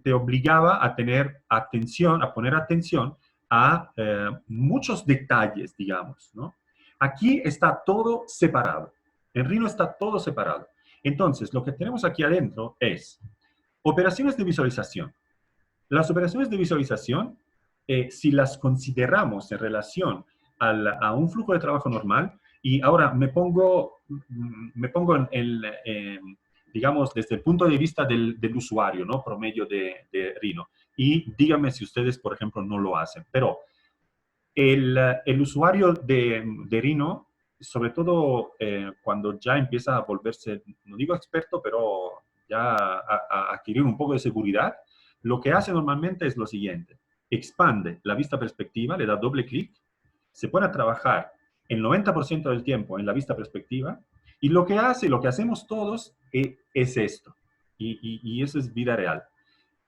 te obligaba a tener atención, a poner atención a muchos detalles, digamos, ¿no? Aquí está todo separado. En Rhino está todo separado. Entonces, lo que tenemos aquí adentro es operaciones de visualización. Las operaciones de visualización, si las consideramos en relación a un flujo de trabajo normal, y ahora me pongo digamos, desde el punto de vista del usuario, ¿no? Promedio de Rhino. Y díganme si ustedes, por ejemplo, no lo hacen. Pero el usuario de Rhino, sobre todo cuando ya empieza a volverse, no digo experto, pero ya a adquirir un poco de seguridad, lo que hace normalmente es lo siguiente: expande la vista perspectiva, le da doble clic, se pone a trabajar el 90% del tiempo en la vista perspectiva, y lo que hace, lo que hacemos todos, es esto. Y eso es vida real.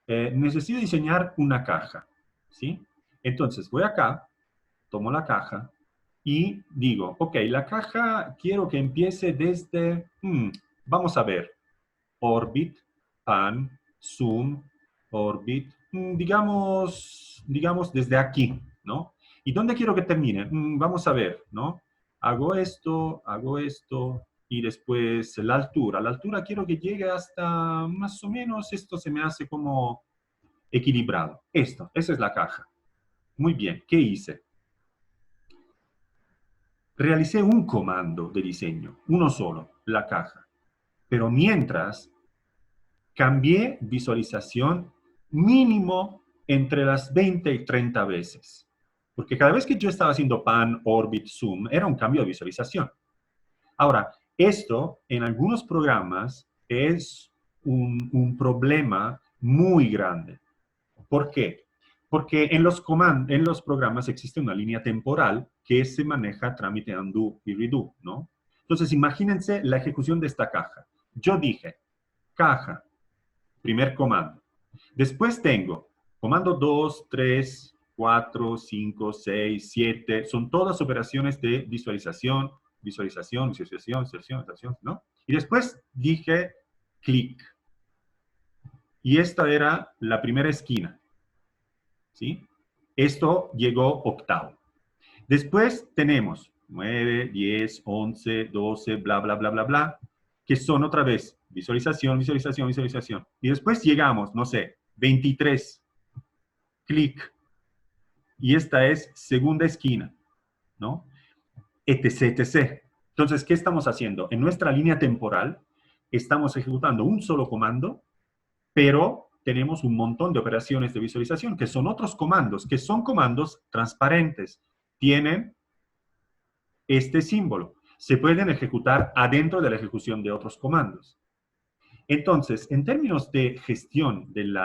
Necesito diseñar una caja, ¿sí? Entonces voy acá, tomo la caja y digo, ok, la caja quiero que empiece desde, vamos a ver, orbit, pan, zoom, orbit, digamos desde aquí, ¿no? ¿Y dónde quiero que termine? Vamos a ver, ¿no? Hago esto, y después la altura. La altura quiero que llegue hasta más o menos, esto se me hace como equilibrado. Esa es la caja. Muy bien, ¿qué hice? Realicé un comando de diseño, uno solo, la caja. Pero mientras, cambié visualización mínimo entre las 20 y 30 veces. Porque cada vez que yo estaba haciendo pan, orbit, zoom, era un cambio de visualización. Ahora, esto en algunos programas es un problema muy grande. ¿Por qué? Porque en los programas existe una línea temporal que se maneja trámite undo y redo, ¿no? Entonces, imagínense la ejecución de esta caja. Yo dije, caja, primer comando. Después tengo comando 2, 3, 4, 5, 6, 7. Son todas operaciones de visualización, ¿no? Y después dije clic. Y esta era la primera esquina. ¿Sí? Esto llegó octavo. Después tenemos 9, 10, 11, 12, bla, bla, bla, bla, bla, que son otra vez visualización, visualización, visualización. Y después llegamos, no sé, 23, clic. Y esta es segunda esquina, ¿no? Etc, etc. Entonces, ¿qué estamos haciendo? En nuestra línea temporal estamos ejecutando un solo comando, pero tenemos un montón de operaciones de visualización que son otros comandos, que son comandos transparentes. Tienen este símbolo. Se pueden ejecutar adentro de la ejecución de otros comandos. Entonces, en términos de gestión del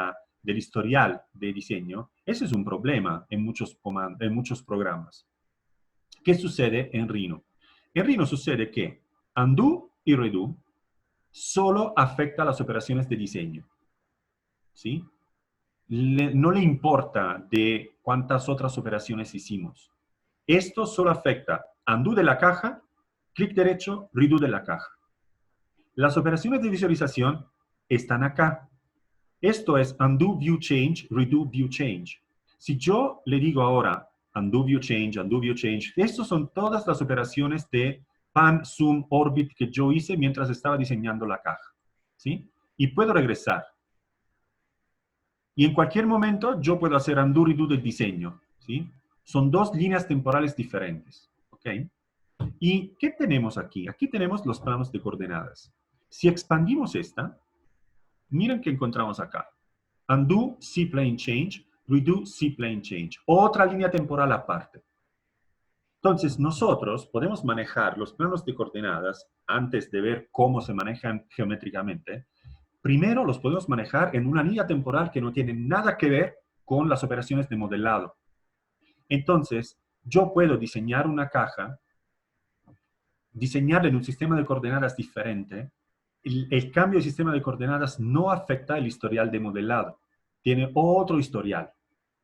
historial de diseño, ese es un problema en muchos programas. ¿Qué sucede en Rhino? En Rhino sucede que undo y redo solo afecta las operaciones de diseño. ¿Sí? No le importa de cuántas otras operaciones hicimos. Esto solo afecta undo de la caja, clic derecho, redo de la caja. Las operaciones de visualización están acá. Esto es undo view change, redo view change. Si yo le digo ahora undo view change, estas son todas las operaciones de pan, zoom, orbit que yo hice mientras estaba diseñando la caja. ¿Sí? Y puedo regresar. Y en cualquier momento yo puedo hacer undo, redo del diseño. ¿Sí? Son dos líneas temporales diferentes. ¿Ok? ¿Y qué tenemos aquí? Aquí tenemos los planos de coordenadas. Si expandimos esta, miren qué encontramos acá. Undo C-plane change, redo C-plane change. Otra línea temporal aparte. Entonces, nosotros podemos manejar los planos de coordenadas antes de ver cómo se manejan geométricamente. Primero los podemos manejar en una línea temporal que no tiene nada que ver con las operaciones de modelado. Entonces, yo puedo diseñar una caja, diseñarla en un sistema de coordenadas diferente. El cambio de sistema de coordenadas no afecta el historial de modelado. Tiene otro historial.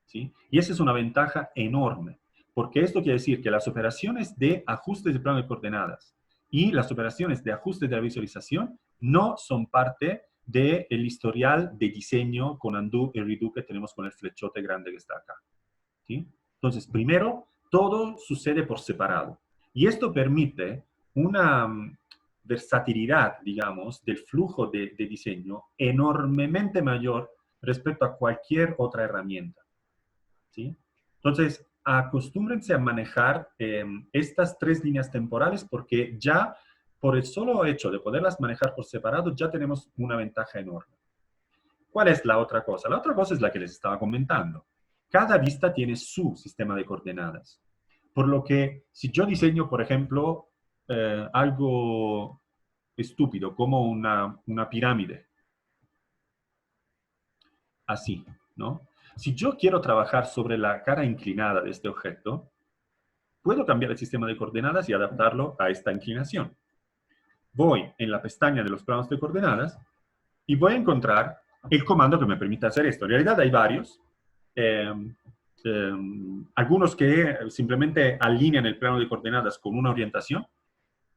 ¿Sí? Y esa es una ventaja enorme, porque esto quiere decir que las operaciones de ajustes de plano de coordenadas y las operaciones de ajustes de la visualización no son parte del historial de diseño con undo y redo que tenemos con el flechote grande que está acá. ¿Sí? Entonces, primero, todo sucede por separado. Y esto permite una versatilidad, digamos, del flujo de diseño enormemente mayor respecto a cualquier otra herramienta. ¿Sí? Entonces, acostúmbrense a manejar estas tres líneas temporales porque ya por el solo hecho de poderlas manejar por separado ya tenemos una ventaja enorme. ¿Cuál es la otra cosa? La otra cosa es la que les estaba comentando. Cada vista tiene su sistema de coordenadas. Por lo que si yo diseño, por ejemplo, algo estúpido como una pirámide, así, ¿no? Si yo quiero trabajar sobre la cara inclinada de este objeto, puedo cambiar el sistema de coordenadas y adaptarlo a esta inclinación. Voy en la pestaña de los planos de coordenadas y voy a encontrar el comando que me permite hacer esto. En realidad hay varios. Algunos que simplemente alinean el plano de coordenadas con una orientación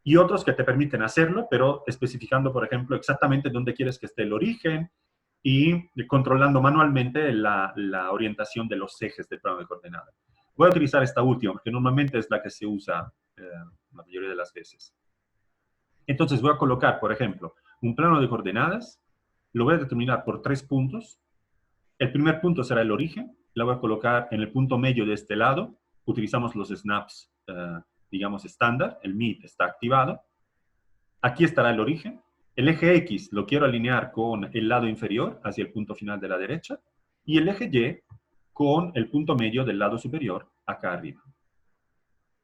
y otros que te permiten hacerlo, pero especificando, por ejemplo, exactamente dónde quieres que esté el origen y controlando manualmente la orientación de los ejes del plano de coordenadas. Voy a utilizar esta última, porque normalmente es la que se usa la mayoría de las veces. Entonces voy a colocar, por ejemplo, un plano de coordenadas, lo voy a determinar por 3 puntos. El primer punto será el origen, la voy a colocar en el punto medio de este lado. Utilizamos los snaps, digamos, estándar, el mid está activado. Aquí estará el origen. El eje X lo quiero alinear con el lado inferior, hacia el punto final de la derecha, y el eje Y con el punto medio del lado superior, acá arriba.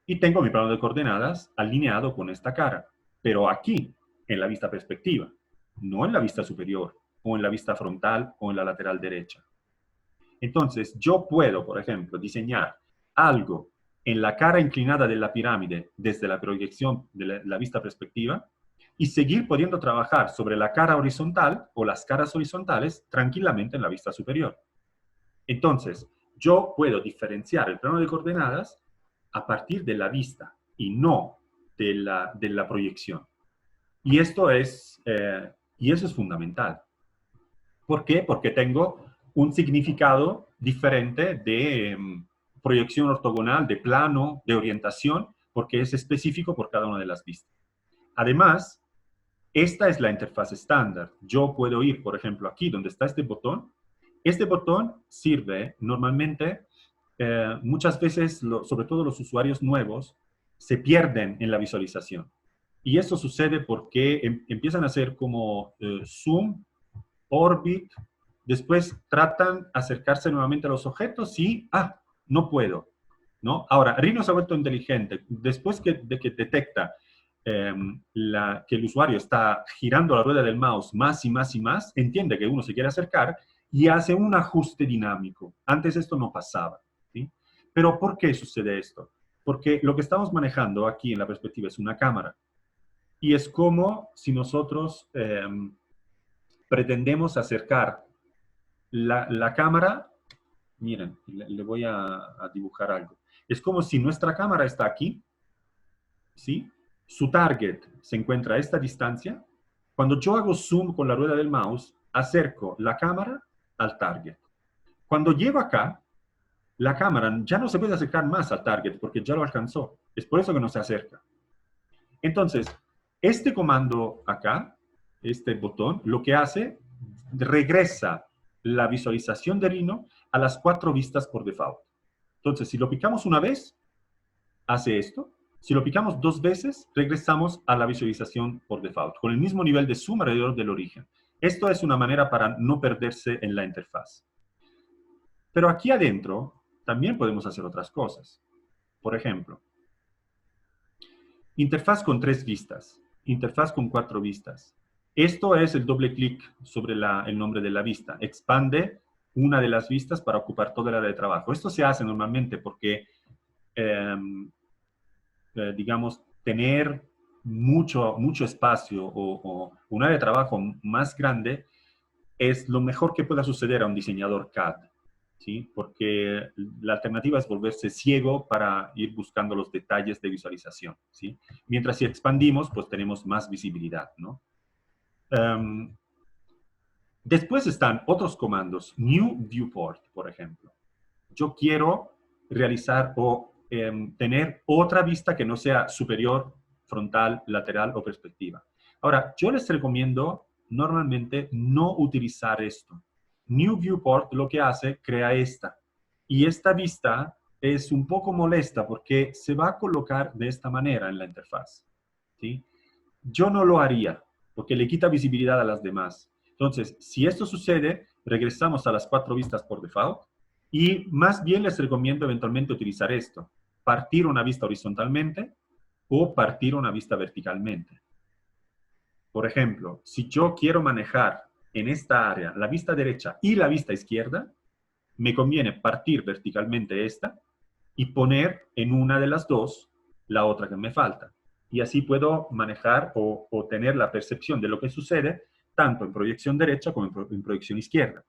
Y tengo mi plano de coordenadas alineado con esta cara, pero aquí, en la vista perspectiva, no en la vista superior, o en la vista frontal, o en la lateral derecha. Entonces, yo puedo, por ejemplo, diseñar algo en la cara inclinada de la pirámide desde la proyección de la vista perspectiva y seguir pudiendo trabajar sobre la cara horizontal o las caras horizontales tranquilamente en la vista superior. Entonces, yo puedo diferenciar el plano de coordenadas a partir de la vista y no de la proyección. Y esto y eso es fundamental. ¿Por qué? Porque tengo un significado diferente de proyección ortogonal, de plano, de orientación, porque es específico por cada una de las vistas. Además, esta es la interfaz estándar. Yo puedo ir, por ejemplo, aquí donde está este botón. Este botón sirve normalmente, muchas veces, sobre todo los usuarios nuevos, se pierden en la visualización. Y eso sucede porque empiezan a hacer como zoom, orbit, después tratan de acercarse nuevamente a los objetos y, no puedo, ¿no? Ahora, Rhino se ha vuelto inteligente. Después de que detecta que el usuario está girando la rueda del mouse más y más y más, entiende que uno se quiere acercar y hace un ajuste dinámico. Antes esto no pasaba, ¿sí? Pero ¿por qué sucede esto? Porque lo que estamos manejando aquí en la perspectiva es una cámara. Y es como si nosotros pretendemos acercar la cámara. Miren, le voy a dibujar algo. Es como si nuestra cámara está aquí, ¿sí? Su target se encuentra a esta distancia Cuando yo hago zoom con la rueda del mouse, acerco la cámara al target. Cuando llego acá, la cámara ya no se puede acercar más al target porque ya lo alcanzó. Es por eso que no se acerca. Entonces, este comando acá, este botón, lo que hace, regresa la visualización de Rhino a las 4 vistas por default. Entonces, si lo picamos una vez, hace esto. Si lo picamos 2 veces, regresamos a la visualización por default, con el mismo nivel de zoom alrededor del origen. Esto es una manera para no perderse en la interfaz. Pero aquí adentro también podemos hacer otras cosas. Por ejemplo, interfaz con 3 vistas, interfaz con 4 vistas. Esto es el doble clic sobre el nombre de la vista. Expande una de las vistas para ocupar toda el área de trabajo. Esto se hace normalmente porque, digamos, tener mucho espacio o un área de trabajo más grande es lo mejor que pueda suceder a un diseñador CAD. ¿Sí? Porque la alternativa es volverse ciego para ir buscando los detalles de visualización, ¿sí? Mientras si expandimos, pues tenemos más visibilidad, ¿no? Después están otros comandos, New Viewport, por ejemplo. Yo quiero realizar o tener otra vista que no sea superior, frontal, lateral o perspectiva. Ahora, yo les recomiendo normalmente no utilizar esto. New Viewport lo que hace, crea esta. Y esta vista es un poco molesta porque se va a colocar de esta manera en la interfaz. ¿Sí? Yo no lo haría porque le quita visibilidad a las demás. Entonces, si esto sucede, regresamos a las 4 vistas por default y más bien les recomiendo eventualmente utilizar esto. Partir una vista horizontalmente o partir una vista verticalmente. Por ejemplo, si yo quiero manejar en esta área la vista derecha y la vista izquierda, me conviene partir verticalmente esta y poner en una de las dos la otra que me falta. Y así puedo manejar o tener la percepción de lo que sucede tanto en proyección derecha como en proyección izquierda.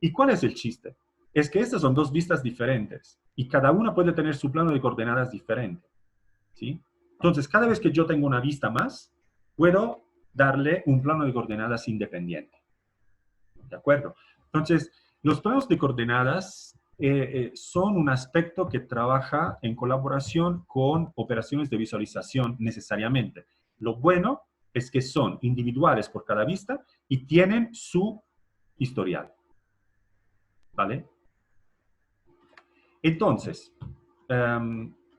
¿Y cuál es el chiste? Es que estas son dos vistas diferentes y cada una puede tener su plano de coordenadas diferente. ¿Sí? Entonces, cada vez que yo tengo una vista más, puedo darle un plano de coordenadas independiente. ¿De acuerdo? Entonces, los planos de coordenadas son un aspecto que trabaja en colaboración con operaciones de visualización necesariamente. Lo bueno es que son individuales por cada vista y tienen su historial. ¿Vale? Entonces,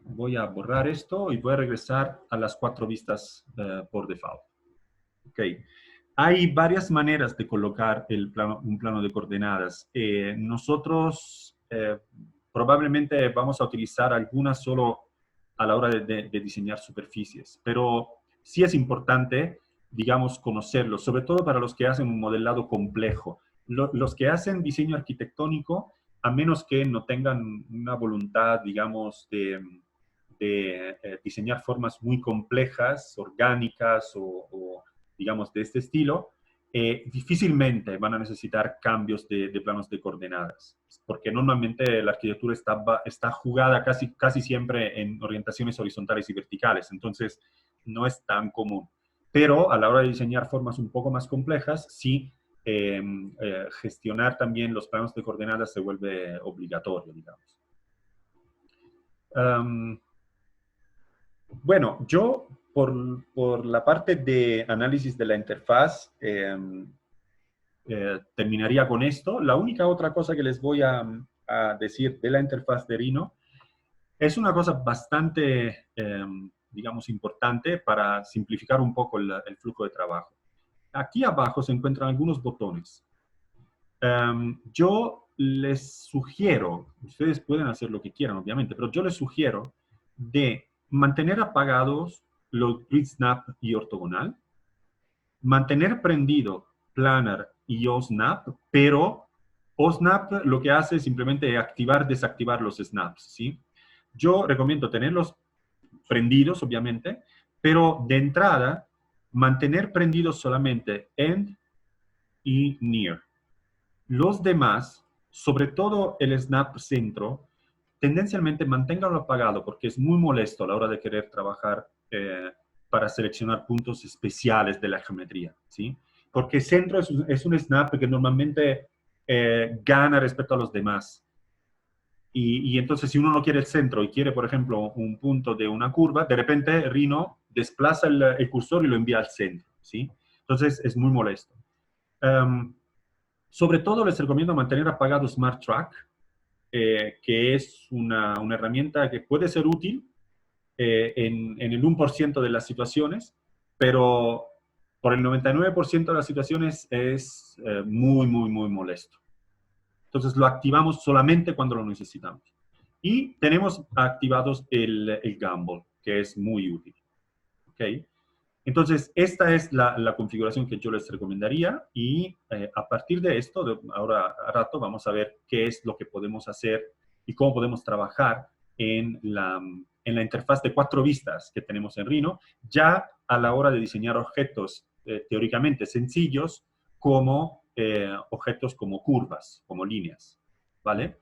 voy a borrar esto y voy a regresar a las 4 vistas por default. Ok. Hay varias maneras de colocar un plano de coordenadas. Nosotros probablemente vamos a utilizar algunas solo a la hora de diseñar superficies, pero sí es importante, digamos, conocerlo, sobre todo para los que hacen un modelado complejo. Los que hacen diseño arquitectónico, a menos que no tengan una voluntad, digamos, de diseñar formas muy complejas, orgánicas o digamos, de este estilo, difícilmente van a necesitar cambios de planos de coordenadas, porque normalmente la arquitectura está jugada casi siempre en orientaciones horizontales y verticales, entonces no es tan común. Pero a la hora de diseñar formas un poco más complejas, sí, gestionar también los planos de coordenadas se vuelve obligatorio, digamos. Bueno, yo por la parte de análisis de la interfaz terminaría con esto. La única otra cosa que les voy a decir de la interfaz de Rhino es una cosa bastante, digamos, importante para simplificar un poco el flujo de trabajo. Aquí abajo se encuentran algunos botones. Yo les sugiero, ustedes pueden hacer lo que quieran, obviamente, pero yo les sugiero de mantener apagados los grid snap y ortogonal, mantener prendido planar y OSNAP, pero OSNAP lo que hace es simplemente activar, desactivar los snaps, ¿sí? Yo recomiendo tenerlos prendidos, obviamente, pero de entrada, mantener prendidos solamente end y near. Los demás, sobre todo el snap centro, tendencialmente manténganlo apagado porque es muy molesto a la hora de querer trabajar para seleccionar puntos especiales de la geometría, ¿sí? Porque centro es un snap que normalmente gana respecto a los demás. Y entonces, si uno no quiere el centro y quiere, por ejemplo, un punto de una curva, de repente Rhino desplaza el cursor y lo envía al centro, ¿sí? Entonces, es muy molesto. Sobre todo, les recomiendo mantener apagado Smart Track, que es una herramienta que puede ser útil en el 1% de las situaciones, pero por el 99% de las situaciones es muy, muy, muy molesto. Entonces lo activamos solamente cuando lo necesitamos. Y tenemos activados el Gamble, que es muy útil. ¿Okay? Entonces, esta es la configuración que yo les recomendaría y a partir de esto, ahora a rato, vamos a ver qué es lo que podemos hacer y cómo podemos trabajar en la interfaz de 4 vistas que tenemos en Rhino, ya a la hora de diseñar objetos teóricamente sencillos como objetos como curvas, como líneas, ¿vale?